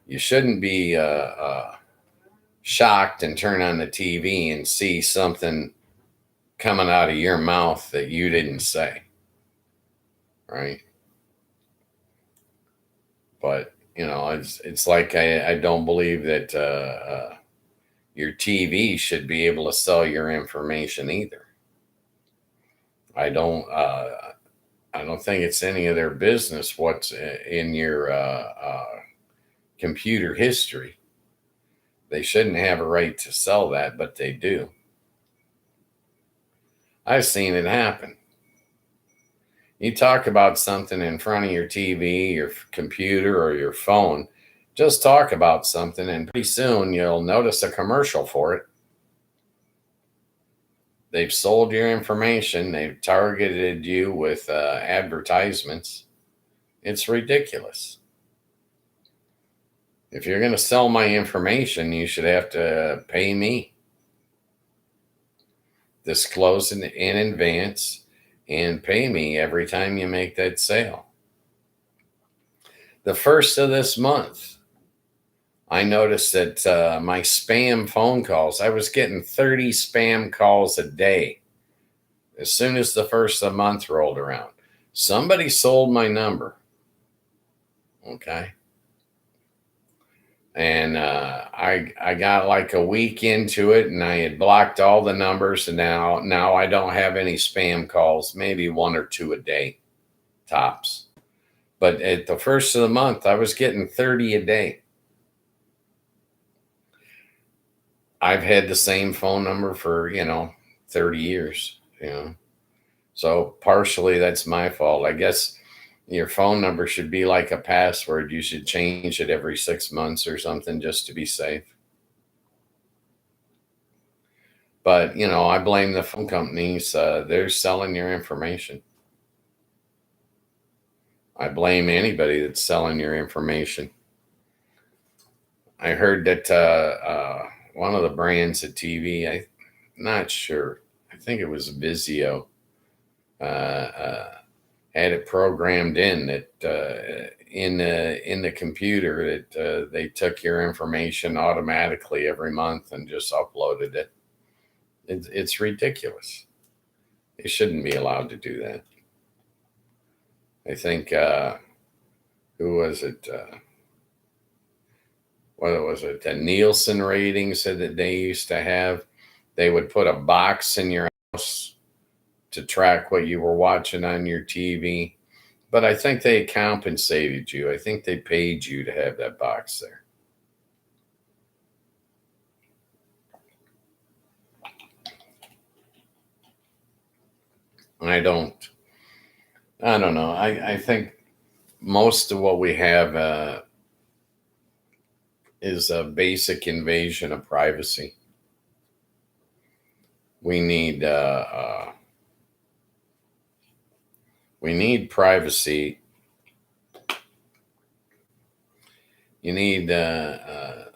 you shouldn't be shocked and turn on the TV and see something coming out of your mouth that you didn't say, right? But it's like I don't believe that your TV should be able to sell your information either. I don't. I don't think it's any of their business what's in your computer history. They shouldn't have a right to sell that, but they do. I've seen it happen. You talk about something in front of your TV, your computer, or your phone. Just talk about something, and pretty soon you'll notice a commercial for it. They've sold your information, they've targeted you with advertisements. It's ridiculous. If you're going to sell my information, you should have to pay me, disclose in advance, and pay me every time you make that sale. The first of this month, I noticed that my spam phone calls, I was getting 30 spam calls a day as soon as the first of the month rolled around. Somebody sold my number. Okay. And I got like a week into it, and I had blocked all the numbers, and now I don't have any spam calls, maybe one or two a day tops. But at the first of the month, I was getting 30 a day. I've had the same phone number for 30 years. So partially that's my fault. I guess your phone number should be like a password. You should change it every 6 months or something just to be safe. But I blame the phone companies. They're selling your information. I blame anybody that's selling your information. I heard that one of the brands of TV, I'm not sure, I think it was Vizio, had it programmed in that in the computer that they took your information automatically every month and just uploaded it. It's ridiculous. They shouldn't be allowed to do that. I think who was it? What was it? The Nielsen ratings that they used to have. They would put a box in your house to track what you were watching on your TV. But I think they compensated you. I think they paid you to have that box there. I don't know. I think most of what we have is a basic invasion of privacy. We need privacy. You need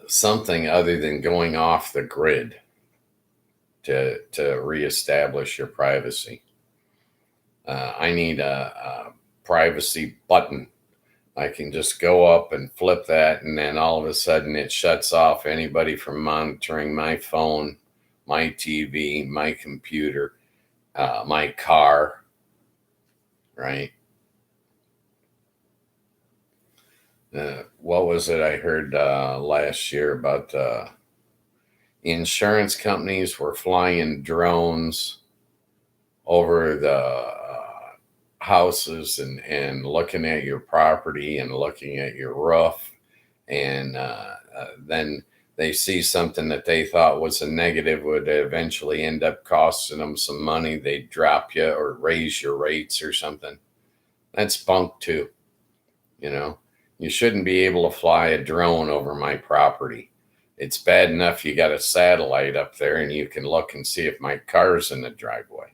something other than going off the grid to reestablish your privacy. I need a privacy button. I can just go up and flip that, and then all of a sudden it shuts off anybody from monitoring my phone, my TV, my computer, my car, right? What was it I heard last year about insurance companies were flying drones over the houses and looking at your property and looking at your roof, and then they see something that they thought was a negative would eventually end up costing them some money. They'd drop you or raise your rates or something. That's bunk too. You shouldn't be able to fly a drone over my property. It's bad enough you got a satellite up there and you can look and see if my car's in the driveway.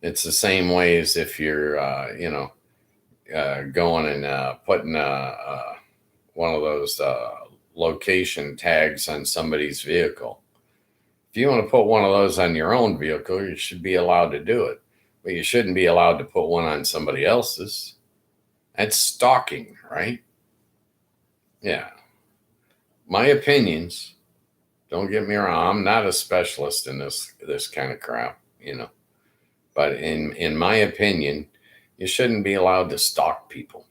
It's the same way as if you're, going and putting one of those location tags on somebody's vehicle. If you want to put one of those on your own vehicle, you should be allowed to do it. But you shouldn't be allowed to put one on somebody else's. That's stalking, right? Yeah. My opinions, don't get me wrong, I'm not a specialist in this kind of crap, But in my opinion, you shouldn't be allowed to stalk people,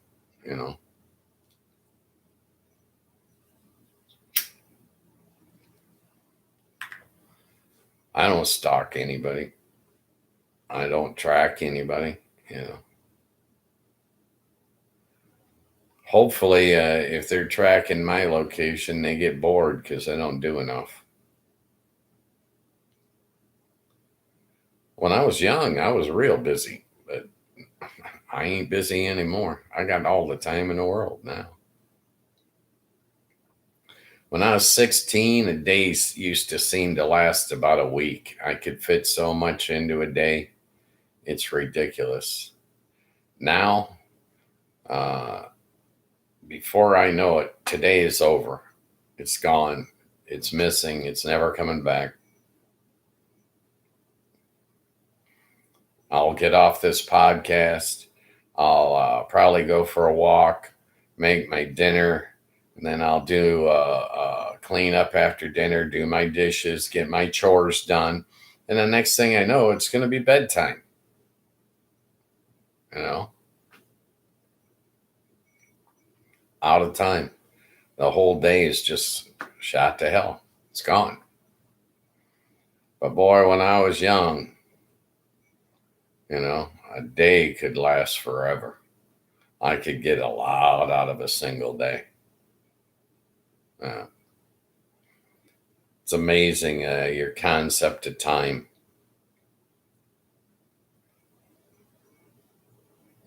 I don't stalk anybody. I don't track anybody, Hopefully, if they're tracking my location, they get bored because I don't do enough. When I was young, I was real busy, but I ain't busy anymore. I got all the time in the world now. When I was 16, a day used to seem to last about a week. I could fit so much into a day. It's ridiculous. Now, before I know it, today is over. It's gone. It's missing. It's never coming back. I'll get off this podcast. I'll probably go for a walk, make my dinner, and then I'll do clean up after dinner, do my dishes, get my chores done. And the next thing I know, it's going to be bedtime. Out of time. The whole day is just shot to hell. It's gone. But boy, when I was young, a day could last forever. I could get a lot out of a single day. It's amazing your concept of time.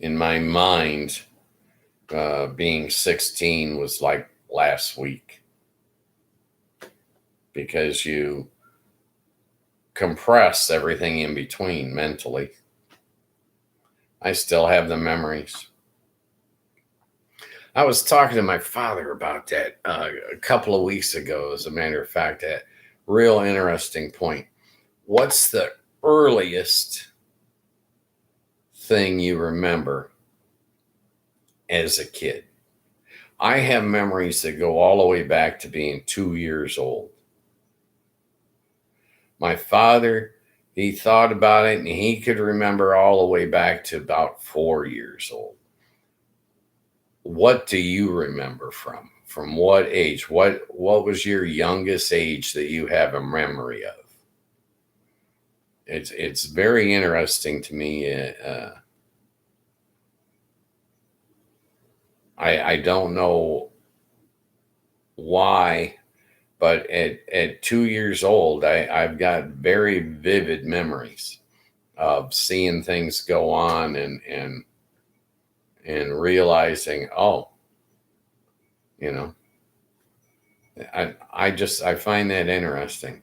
In my mind, being 16 was like last week because you compress everything in between mentally. I still have the memories. I was talking to my father about that a couple of weeks ago, as a matter of fact, that real interesting point. What's the earliest thing you remember as a kid? I have memories that go all the way back to being 2 years old. My father, he thought about it and he could remember all the way back to about 4 years old. What do you remember from? From what age? What was your youngest age that you have a memory of? It's very interesting to me. I don't know why, but at 2 years old, I've got very vivid memories of seeing things go on and realizing, oh, you know, I find that interesting.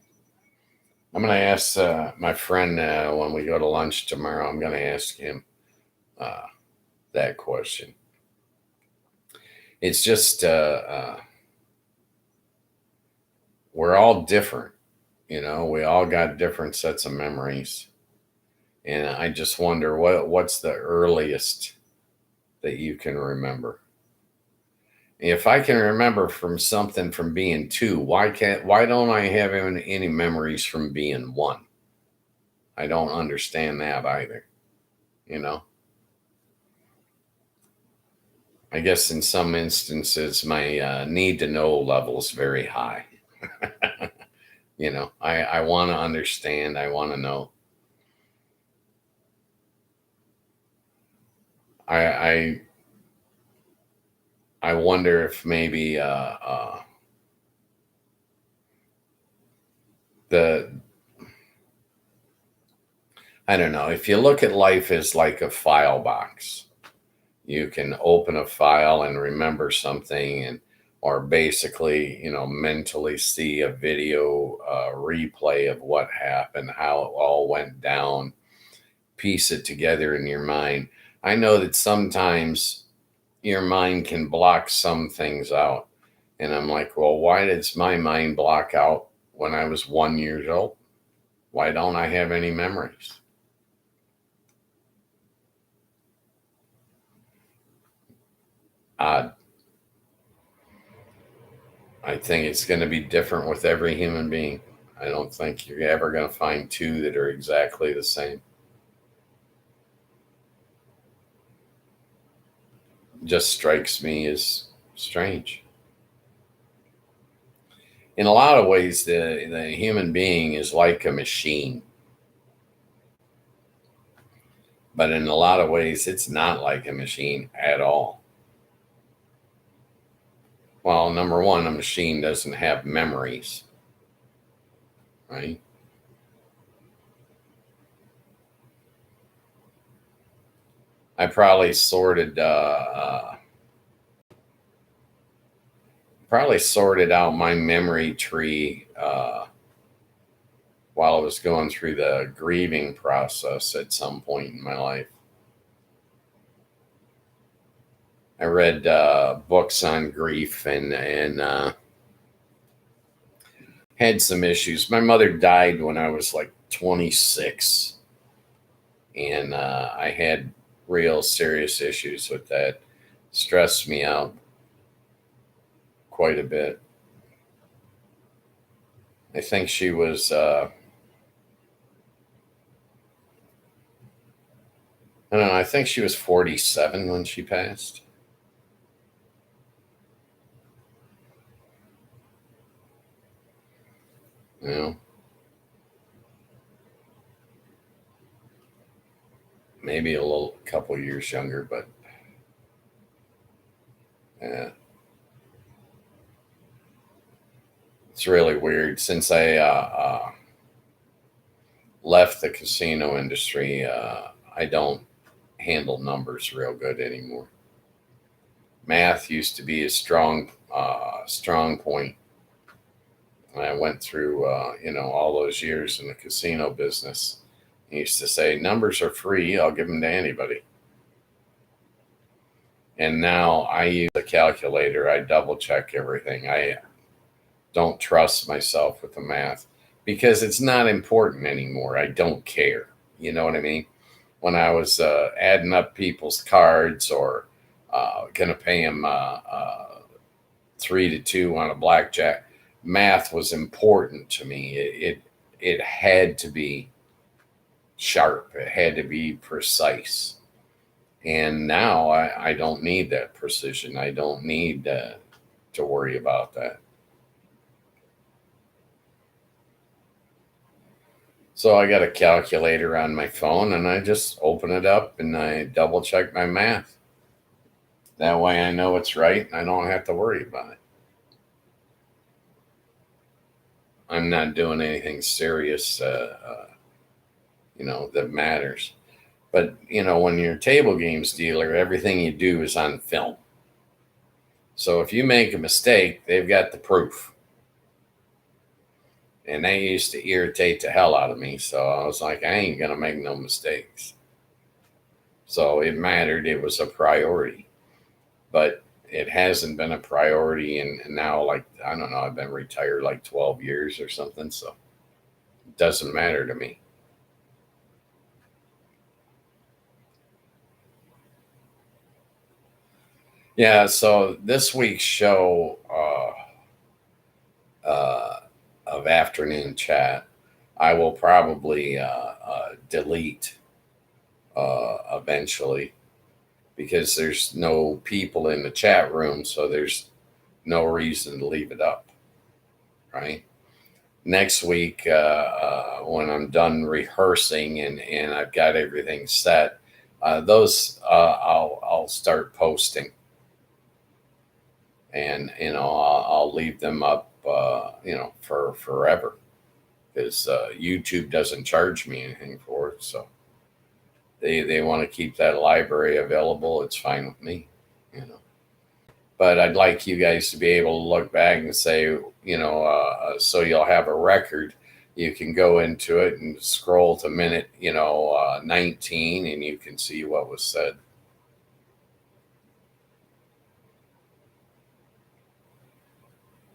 I'm going to ask my friend when we go to lunch tomorrow. I'm going to ask him uh, that question. It's just we're all different, we all got different sets of memories, and I just wonder what's the earliest that you can remember. If I can remember from something from being two, why don't I have any memories from being one? I don't understand that either. You know, I guess in some instances my need to know level is very high. I want to understand. I want to know. I I I wonder if maybe the I don't know, if you look at life as like a file box, you can open a file and remember something, and or basically, mentally see a video replay of what happened, how it all went down, piece it together in your mind. I know that sometimes your mind can block some things out. And I'm like, well, why does my mind block out when I was 1 year old? Why don't I have any memories? Odd. I think it's going to be different with every human being. I don't think you're ever going to find two that are exactly the same. Just strikes me as strange. In a lot of ways, the human being is like a machine, but in a lot of ways, it's not like a machine at all. Well, number one, a machine doesn't have memories, right? I probably sorted out my memory tree while I was going through the grieving process at some point in my life. I read books on grief and had some issues. My mother died when I was like 26, and I had real serious issues with that. Stressed me out quite a bit. I think she was, I don't know, I think she was 47 when she passed. You know, maybe a little couple years younger, but yeah, it's really weird. Since I left the casino industry, I don't handle numbers real good anymore. Math used to be a strong point. And I went through, all those years in the casino business. I used to say, numbers are free. I'll give them to anybody. And now I use a calculator. I double check everything. I don't trust myself with the math because it's not important anymore. I don't care. You know what I mean? When I was adding up people's cards or going to pay them 3 to 2 on a blackjack, math was important to me. It had to be sharp. It had to be precise. And now I don't need that precision. I don't need to worry about that. So I got a calculator on my phone and I just open it up and I double check my math. That way I know it's right and I don't have to worry about it. I'm not doing anything serious, that matters. But, when you're a table games dealer, everything you do is on film. So if you make a mistake, they've got the proof. And they used to irritate the hell out of me. So I was like, I ain't going to make no mistakes. So it mattered. It was a priority. But it hasn't been a priority. And now, like, I don't know, I've been retired like 12 years or something. So it doesn't matter to me. Yeah. So this week's show of afternoon chat, I will probably delete eventually because there's no people in the chat room, so there's no reason to leave it up, right? Next week, when I'm done rehearsing and I've got everything set, those I'll start posting, and I'll leave them up, for forever because YouTube doesn't charge me anything for it, so. They want to keep that library available, it's fine with me, But I'd like you guys to be able to look back and say, so you'll have a record. You can go into it and scroll to minute, 19, and you can see what was said.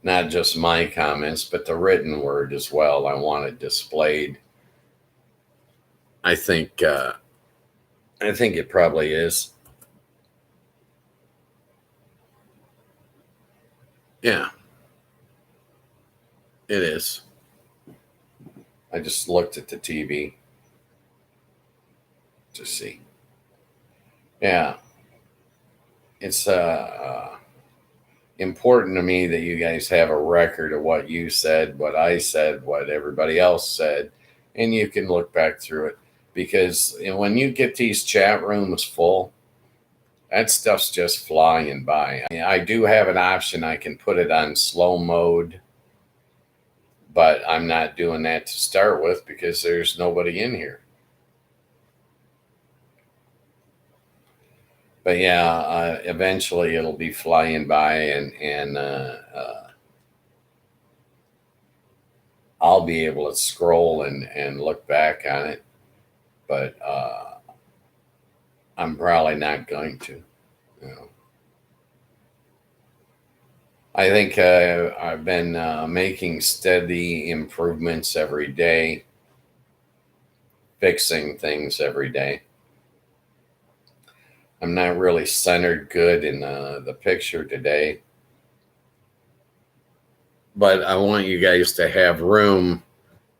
Not just my comments, but the written word as well. I want it displayed. I think it probably is. Yeah, it is. I just looked at the TV to see. Yeah, it's important to me that you guys have a record of what you said, what I said, what everybody else said, and you can look back through it. Because when you get these chat rooms full, that stuff's just flying by. I do have an option. I can put it on slow mode, but I'm not doing that to start with because there's nobody in here. But yeah, eventually it'll be flying by, and I'll be able to scroll and look back on it. But I'm probably not going to. I think I've been making steady improvements every day, fixing things every day. I'm not really centered good in the picture today, but I want you guys to have room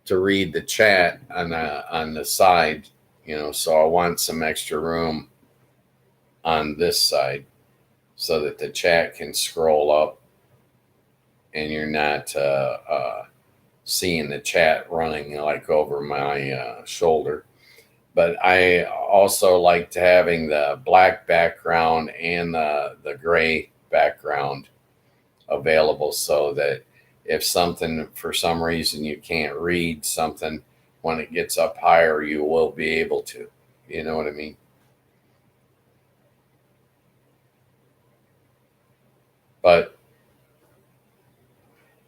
to read the chat on the side, so I want some extra room on this side so that the chat can scroll up and you're not seeing the chat running like over my shoulder. But I also liked having the black background and the gray background available so that if something, for some reason, you can't read something, when it gets up higher, you will be able to. You know what I mean? But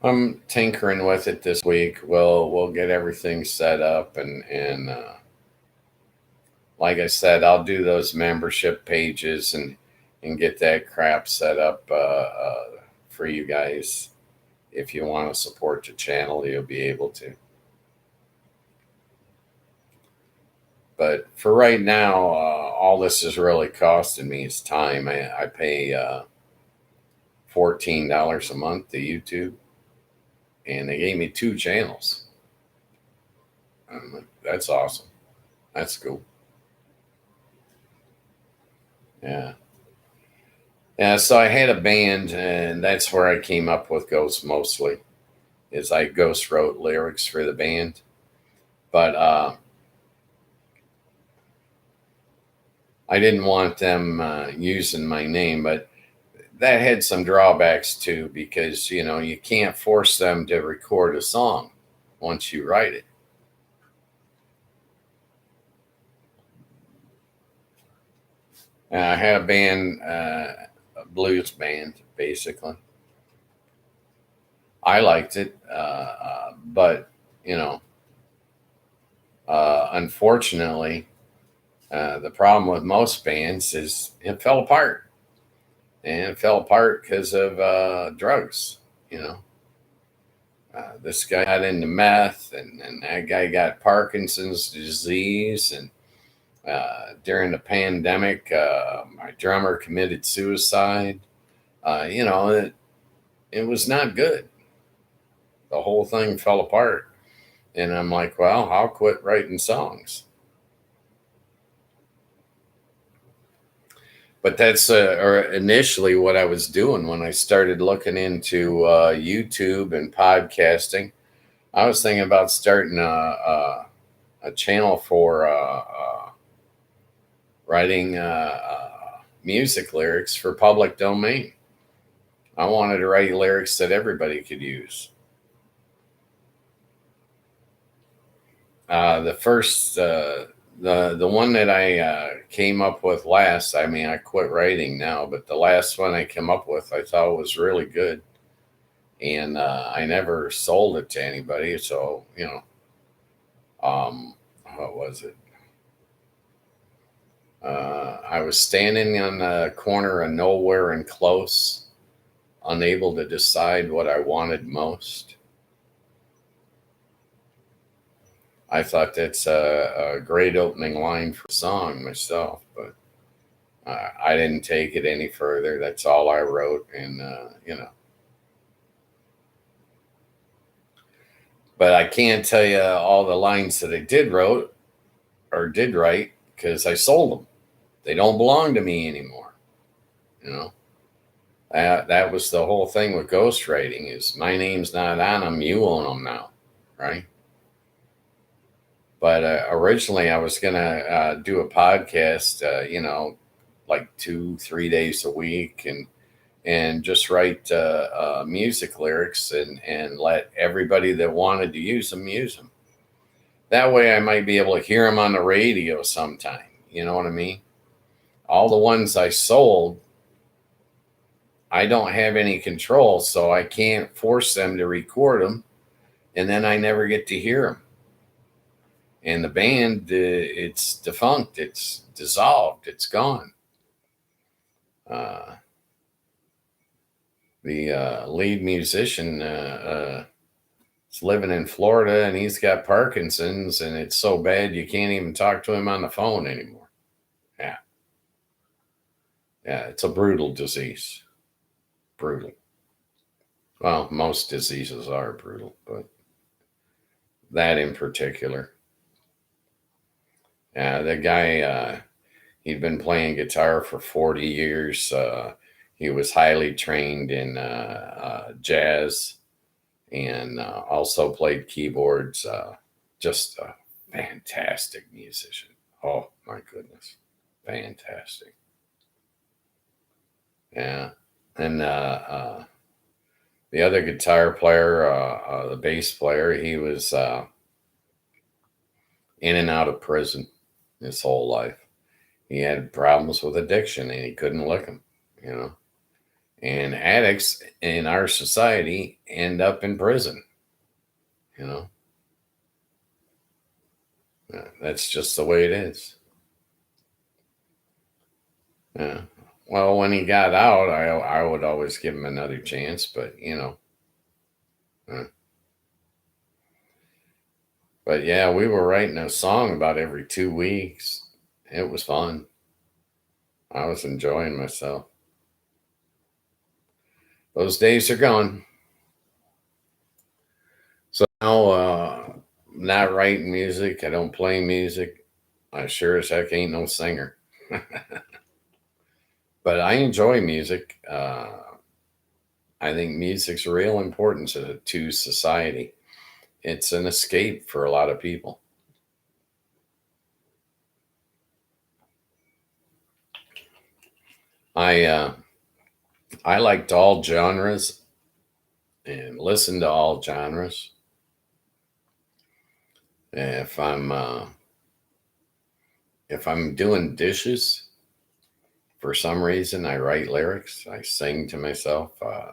I'm tinkering with it this week. We'll get everything set up, and like I said, I'll do those membership pages, and and get that crap set up for you guys. If you want to support the channel, you'll be able to. But for right now, all this is really costing me is time. I pay $14 a month to YouTube, and they gave me 2 channels. I'm like, that's awesome. That's cool. Yeah. Yeah, so I had a band, and that's where I came up with Ghost mostly. Is I ghost wrote lyrics for the band, but I didn't want them using my name. But that had some drawbacks too, because you can't force them to record a song once you write it. And I had a band, a blues band, basically. I liked it, but you know, unfortunately, the problem with most bands is it fell apart, and it fell apart because of drugs. You know, this guy got into meth, and that guy got Parkinson's disease, and during the pandemic, my drummer committed suicide. It was not good. The whole thing fell apart. And I'm like, well, I'll quit writing songs. But that's or initially what I was doing when I started looking into YouTube and podcasting. I was thinking about starting a channel for writing music lyrics for public domain. I wanted to write lyrics that everybody could use. The first, the one that I came up with last. I mean, I quit writing now, but the last one I came up with, I thought was really good, and I never sold it to anybody. So what was it? I was standing on the corner of nowhere and close, unable to decide what I wanted most. I thought that's a great opening line for a song myself, but I didn't take it any further. That's all I wrote, and But I can't tell you all the lines that I did wrote or did write because I sold them. They don't belong to me anymore. You know, that was the whole thing with ghostwriting is my name's not on them. You own them now, right? But originally I was going to do a podcast, like 2-3 days a week and just write music lyrics and let everybody that wanted to use them use them. That way I might be able to hear them on the radio sometime. You know what I mean? All the ones I sold, I don't have any control, so I can't force them to record them, and then I never get to hear them. And the band, it's defunct, it's dissolved, it's gone. The lead musician is living in Florida, and he's got Parkinson's, and it's so bad you can't even talk to him on the phone anymore. Yeah. Yeah, it's a brutal disease. Brutal. Well, most diseases are brutal, but that in particular. Yeah, the guy, he'd been playing guitar for 40 years. He was highly trained in jazz and also played keyboards. Just a fantastic musician. Oh, my goodness. Fantastic. Yeah. And the other guitar player, the bass player, he was in and out of prison his whole life. He had problems with addiction and he couldn't lick them, you know. And addicts in our society end up in prison, you know. That's just the way it is. Yeah. Well, when he got out, I would always give him another chance, but uh, but yeah, we were writing a song about every 2 weeks. It was fun. I was enjoying myself. Those days are gone. So now, not writing music. I don't play music. I sure as heck ain't no singer. But I enjoy music. I think music's real important to society. It's an escape for a lot of people. I I liked all genres and listen to all genres. If I'm doing dishes, for some reason I write lyrics. I sing to myself. I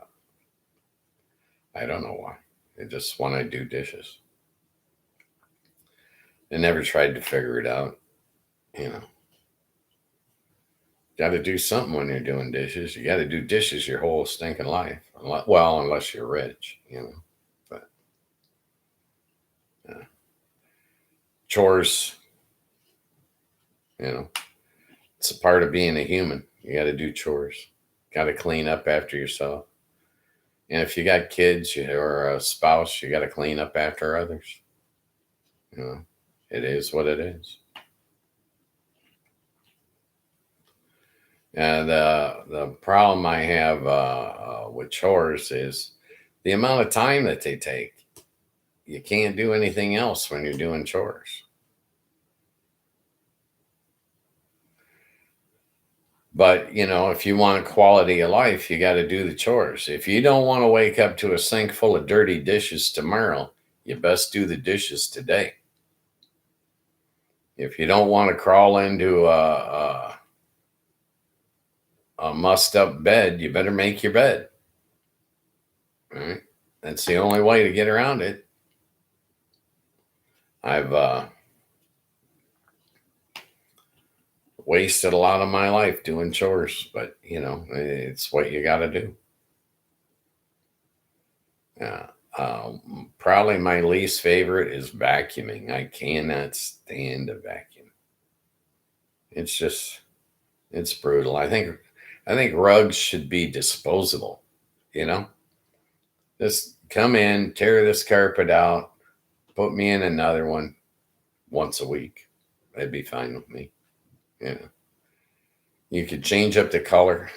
don't know why. I just want to do dishes. I never tried to figure it out. You know, got to do something when you're doing dishes. You got to do dishes your whole stinking life. Well, unless you're rich. But uh, chores, you know, it's a part of being a human. You got to do chores. Got to clean up after yourself. And if you got kids or a spouse, you got to clean up after others. You know, it is what it is. And the problem I have with chores is the amount of time that they take. You can't do anything else when you're doing chores. But, if you want quality of life, you got to do the chores. If you don't want to wake up to a sink full of dirty dishes tomorrow, you best do the dishes today. If you don't want to crawl into a mussed up bed, you better make your bed. Right? That's the only way to get around it. I've wasted a lot of my life doing chores, but it's what you got to do. Yeah. Probably my least favorite is vacuuming. I cannot stand a vacuum. It's just, it's brutal. I think rugs should be disposable. You know, just come in, tear this carpet out, put me in another one once a week. That'd be fine with me. Yeah, you could change up the color,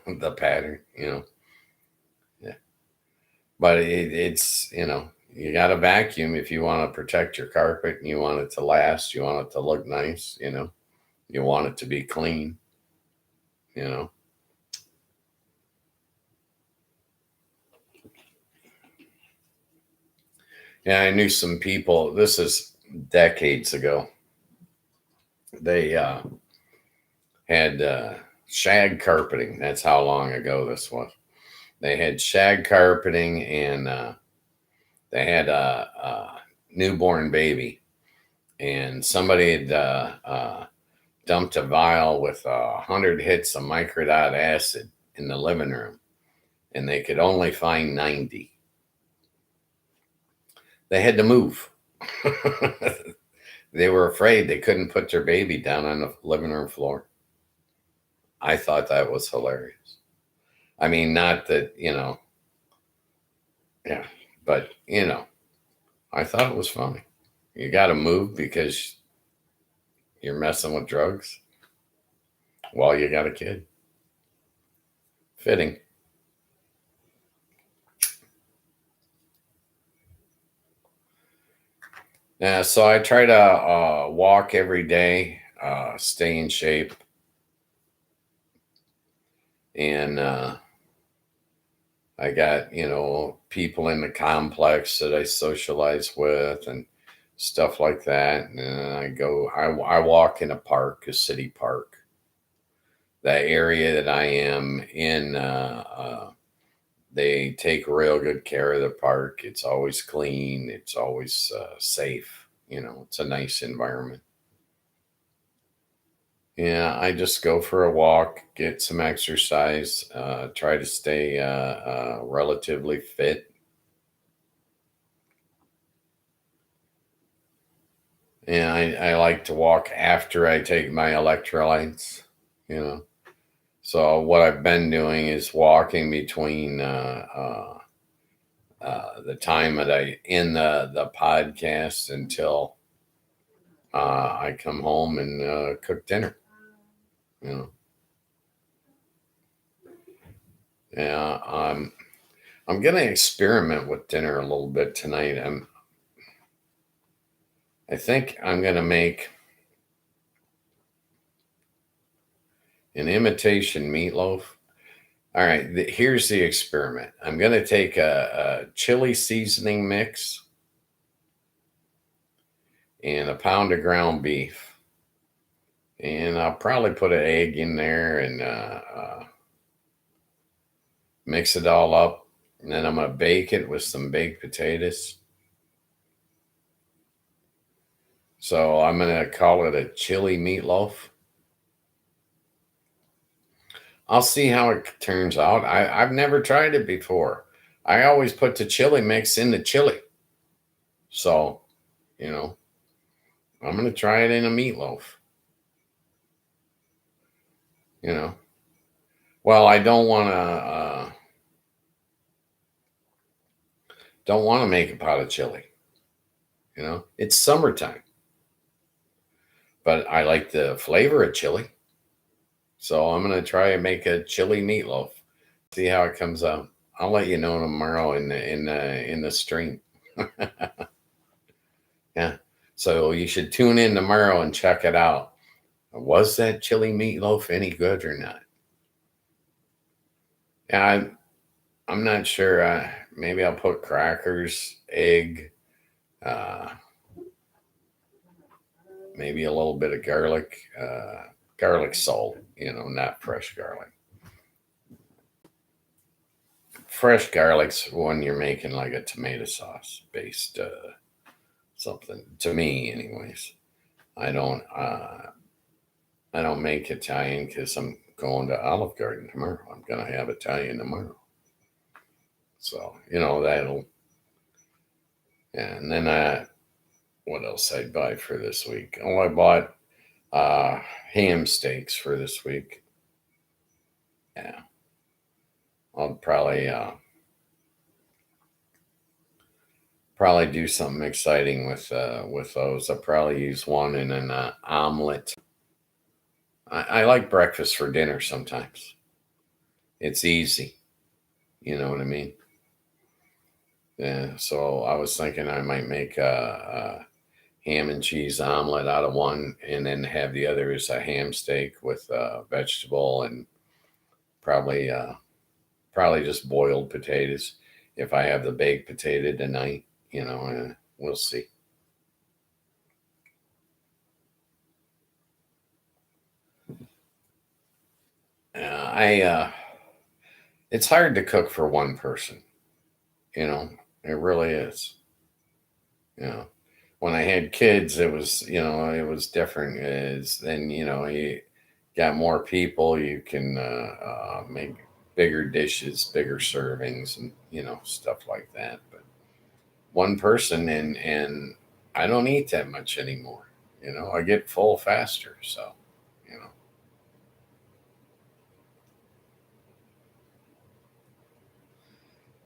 the pattern. Yeah, but it's you got to vacuum if you want to protect your carpet and you want it to last. You want it to look nice. You want it to be clean. You know. Yeah, I knew some people. This is decades ago. They had shag carpeting. That's how long ago this was. They had shag carpeting, and they had a newborn baby, and somebody had dumped a vial with 100 hits of microdot acid in the living room, and they could only find 90. They had to move. They were afraid they couldn't put their baby down on the living room floor. I thought that was hilarious. I mean, not that, yeah, but, I thought it was funny. You got to move because you're messing with drugs while you got a kid. Fitting. Yeah, so I try to walk every day, stay in shape, and I got people in the complex that I socialize with and stuff like that. And I walk in a park, a city park. That area that I am in, they take real good care of the park. It's always clean. It's always safe. It's a nice environment. Yeah, I just go for a walk, get some exercise, try to stay relatively fit. And I like to walk after I take my electrolytes, you know. So what I've been doing is walking between the time that I in the podcast until I come home and cook dinner. You know, yeah. I'm gonna experiment with dinner a little bit tonight. I think I'm gonna make an imitation meatloaf. All right, here's the experiment. I'm gonna take a chili seasoning mix and a pound of ground beef, and I'll probably put an egg in there and mix it all up. And then I'm gonna bake it with some baked potatoes. So I'm gonna call it a chili meatloaf. I'll see how it turns out. I've never tried it before. I always put the chili mix in the chili. So, you know, I'm gonna try it in a meatloaf. You know, well, I don't want to make a pot of chili. You know, it's summertime, but I like the flavor of chili. So I'm gonna try and make a chili meatloaf. See how it comes out. I'll let you know tomorrow in the stream. Yeah. So you should tune in tomorrow and check it out. Was that chili meatloaf any good or not? Yeah, I'm not sure. Maybe I'll put crackers, egg, uh, maybe a little bit of garlic, garlic salt. You know, not fresh garlic. Fresh garlic's when you're making like a tomato sauce based something. To me, anyways. I don't. I don't make Italian because I'm going to Olive Garden tomorrow. I'm gonna have Italian tomorrow. So that'll. Yeah, and then what else I buy for this week? Oh, I bought uh ham steaks for this week. Yeah, I'll probably do something exciting with those. I'll probably use one in an omelet. I like breakfast for dinner sometimes. It's easy. You know what I mean? Yeah. So I was thinking I might make a ham and cheese omelet out of one, and then have the other as a ham steak with vegetable and probably probably just boiled potatoes. If I have the baked potato tonight, we'll see. I It's hard to cook for one person. You know, it really is. You know, when I had kids, it was different. Is then you got more people, you can make bigger dishes, bigger servings, and stuff like that. But one person, and I don't eat that much anymore. I get full faster. So you know.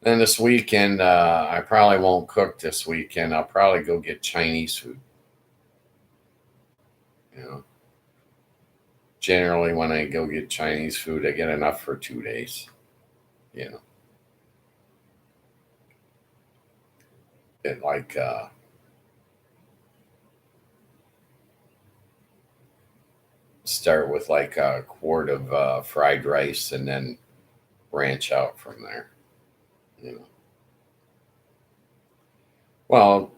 Then this weekend, I probably won't cook this weekend. I'll probably go get Chinese food. You know, generally when I go get Chinese food, I get enough for 2 days. You know, it like start with like a quart of fried rice and then branch out from there. You know, well,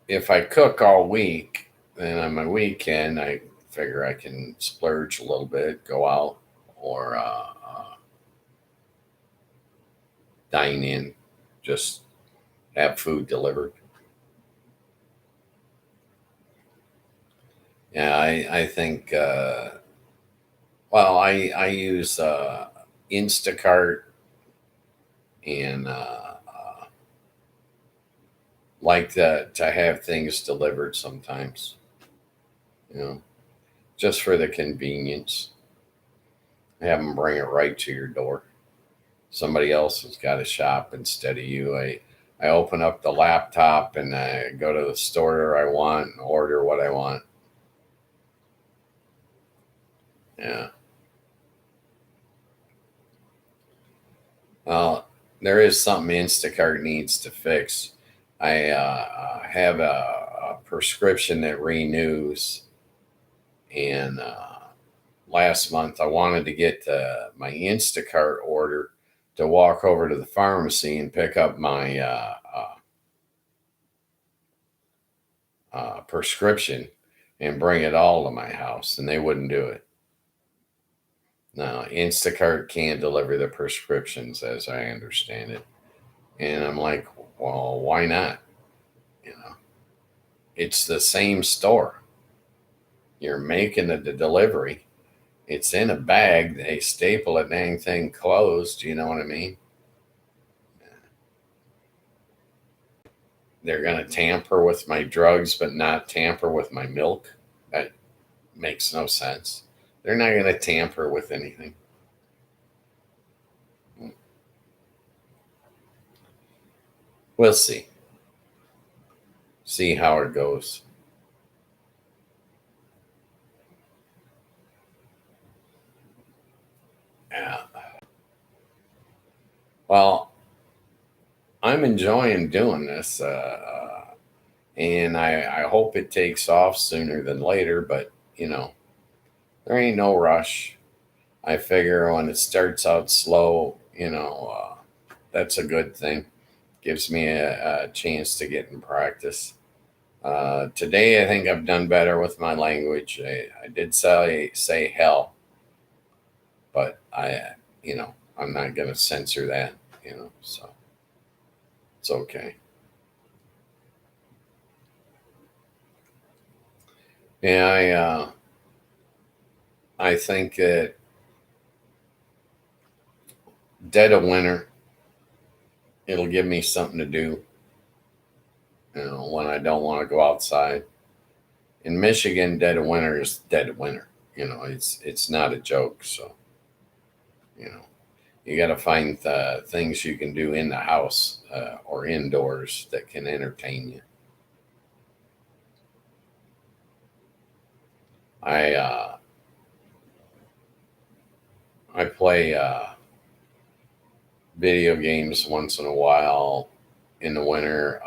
if I cook all week, then on my weekend, I figure I can splurge a little bit, go out, or dine in, just have food delivered. Yeah, I think. Well, I use Instacart and like to have things delivered sometimes. You know, just for the convenience. Have them bring it right to your door. Somebody else has got to shop instead of you. I open up the laptop and I go to the store I want and order what I want. Yeah. Well, there is something Instacart needs to fix. I have a prescription that renews, and last month I wanted to get my Instacart order to walk over to the pharmacy and pick up my prescription and bring it all to my house, and they wouldn't do it. No, Instacart can't deliver the prescriptions, as I understand it. And I'm like, well, why not? You know, it's the same store. You're making the delivery. It's in a bag. They staple it, dang thing closed. You know what I mean? They're going to tamper with my drugs, but not tamper with my milk. That makes no sense. They're not going to tamper with anything. We'll see. See how it goes. Yeah. Well, I'm enjoying doing this, and I hope it takes off sooner than later. But there ain't no rush. I figure when it starts out slow, that's a good thing. Gives me a chance to get in practice. Today, I think I've done better with my language. I did say hell, but I'm not going to censor that. So it's okay. Yeah, I think that dead of winter, it'll give me something to do. When I don't want to go outside. In Michigan, dead of winter is dead of winter. It's not a joke. So you know, you got to find things you can do in the house or indoors that can entertain you. I I play video games once in a while in the winter.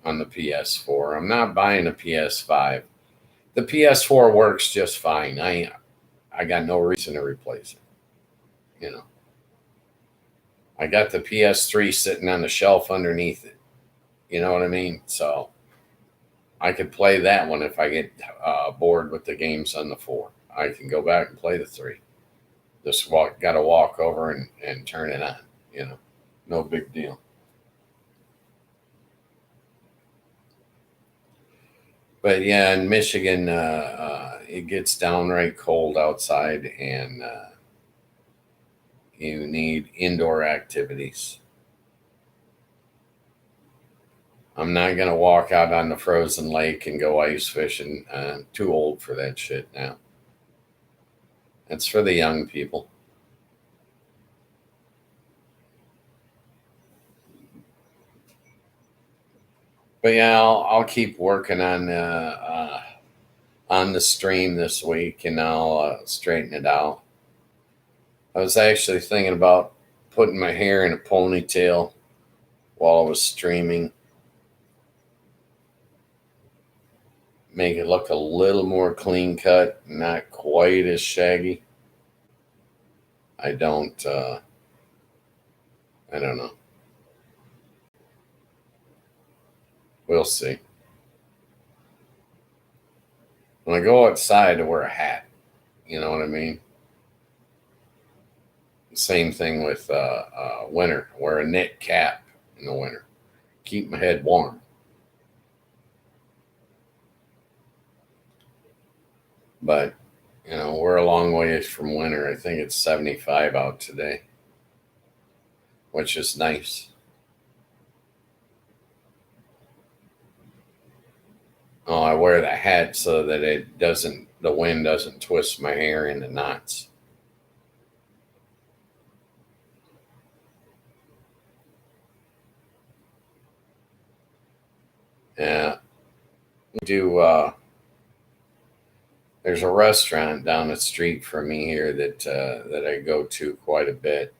On the PS4. I'm not buying a PS5. The PS4 works just fine. I got no reason to replace it. You know, I got the PS3 sitting on the shelf underneath it. You know what I mean? So I could play that one if I get bored with the games on the four. I can go back and play the three. Just got to walk over and turn it on. No big deal. But yeah, in Michigan, it gets downright cold outside, and you need indoor activities. I'm not going to walk out on the frozen lake and go ice fishing. I'm too old for that shit now. That's for the young people. But yeah, I'll keep working on the stream this week, and I'll straighten it out. I was actually thinking about putting my hair in a ponytail while I was streaming, make it look a little more clean cut, not quite as shaggy. I don't. I don't know. We'll see. When I go outside, I wear a hat. You know what I mean? Same thing with winter. I wear a knit cap in the winter. Keep my head warm. But, we're a long ways from winter. I think it's 75 out today, which is nice. Oh, I wear the hat so that the wind doesn't twist my hair into knots. Yeah. Do, there's a restaurant down the street from me here that I go to quite a bit,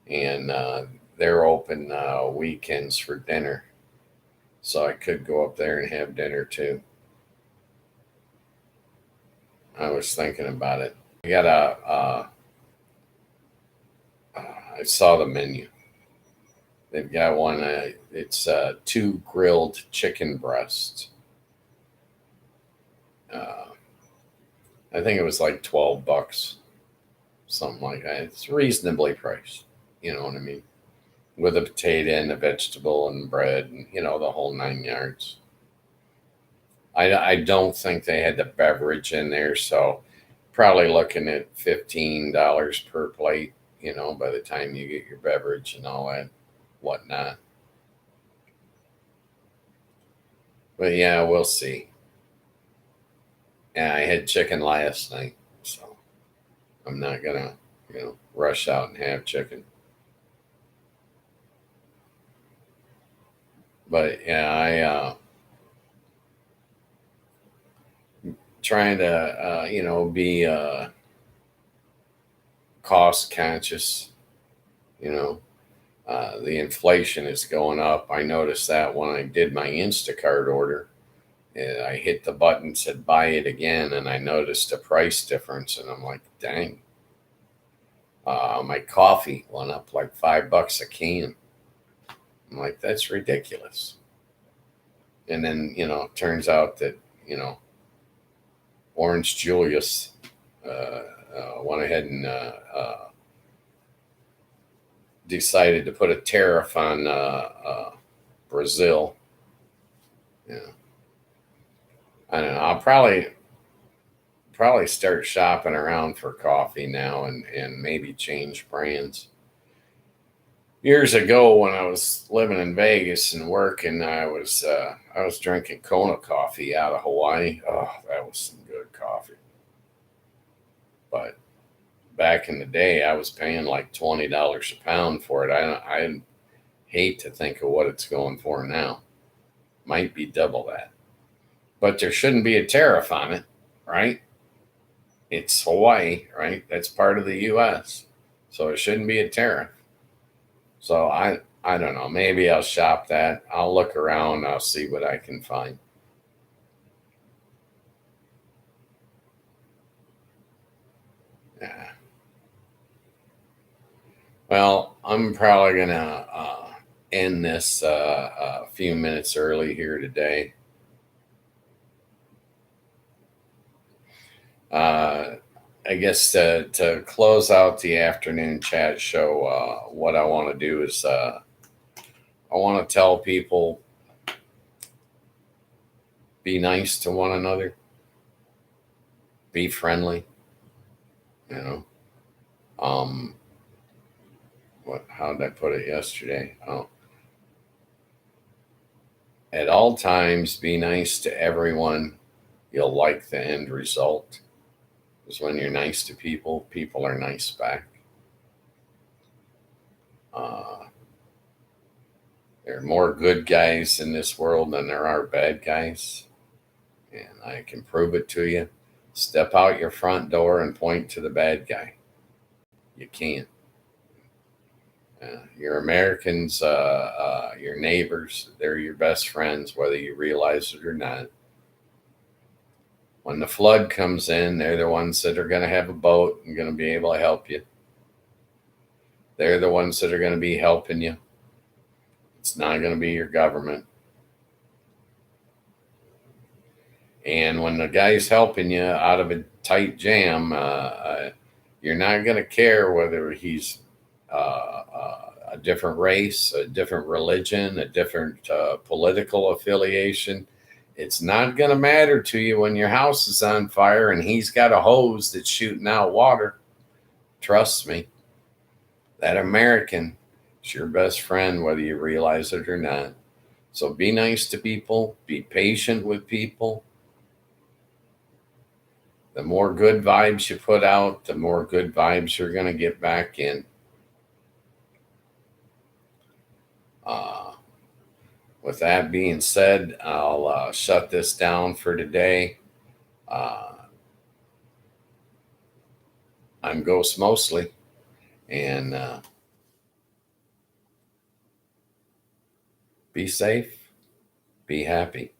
and they're open weekends for dinner, so I could go up there and have dinner too. I was thinking about it. I got I saw the menu. They've got one. It's two grilled chicken breasts. Uh, I think it was like $12, something like that. It's reasonably priced. You know what I mean? With a potato and a vegetable and bread and the whole 9 yards. I don't think they had the beverage in there, so probably looking at $15 per plate. By the time you get your beverage and all that whatnot. But yeah, we'll see. Yeah, I had chicken last night, so I'm not gonna rush out and have chicken. But yeah, I trying to be cost conscious. You know, the inflation is going up. I noticed that when I did my Instacart order, I hit the button, said buy it again, and I noticed a price difference, and I'm like, dang. My coffee went up like $5 a can. I'm like, that's ridiculous. And then it turns out that Orange Julius went ahead and decided to put a tariff on Brazil. Yeah, I don't know. I'll probably start shopping around for coffee now and maybe change brands. Years ago, when I was living in Vegas and working, I was drinking Kona coffee out of Hawaii. Oh, that was some good coffee. But back in the day, I was paying like $20 a pound for it. I hate to think of what it's going for now. Might be double that. But there shouldn't be a tariff on it, right? It's Hawaii, right? That's part of the U.S. So it shouldn't be a tariff. So I don't know. Maybe I'll shop that. I'll look around. I'll see what I can find. Yeah. Well, I'm probably gonna end this a few minutes early here today. Uh, I guess to close out the afternoon chat show, what I want to do is I want to tell people be nice to one another, be friendly. You know, um, how did I put it yesterday? Oh, at all times, be nice to everyone. You'll like the end result. Because when you're nice to people, people are nice back. Uh, there are more good guys in this world than there are bad guys. And I can prove it to you. Step out your front door and point to the bad guy. You can't. Your Americans, your neighbors, they're your best friends, whether you realize it or not. When the flood comes in, they're the ones that are going to have a boat and going to be able to help you. They're the ones that are going to be helping you. It's not going to be your government. And when the guy's helping you out of a tight jam, you're not going to care whether he's a different race, a different religion, a different political affiliation. It's not going to matter to you when your house is on fire and he's got a hose that's shooting out water. Trust me, that American is your best friend, whether you realize it or not. So be nice to people, be patient with people. The more good vibes you put out, the more good vibes you're going to get back in. With that being said, I'll shut this down for today. I'm Ghost Mostly, and be safe, be happy.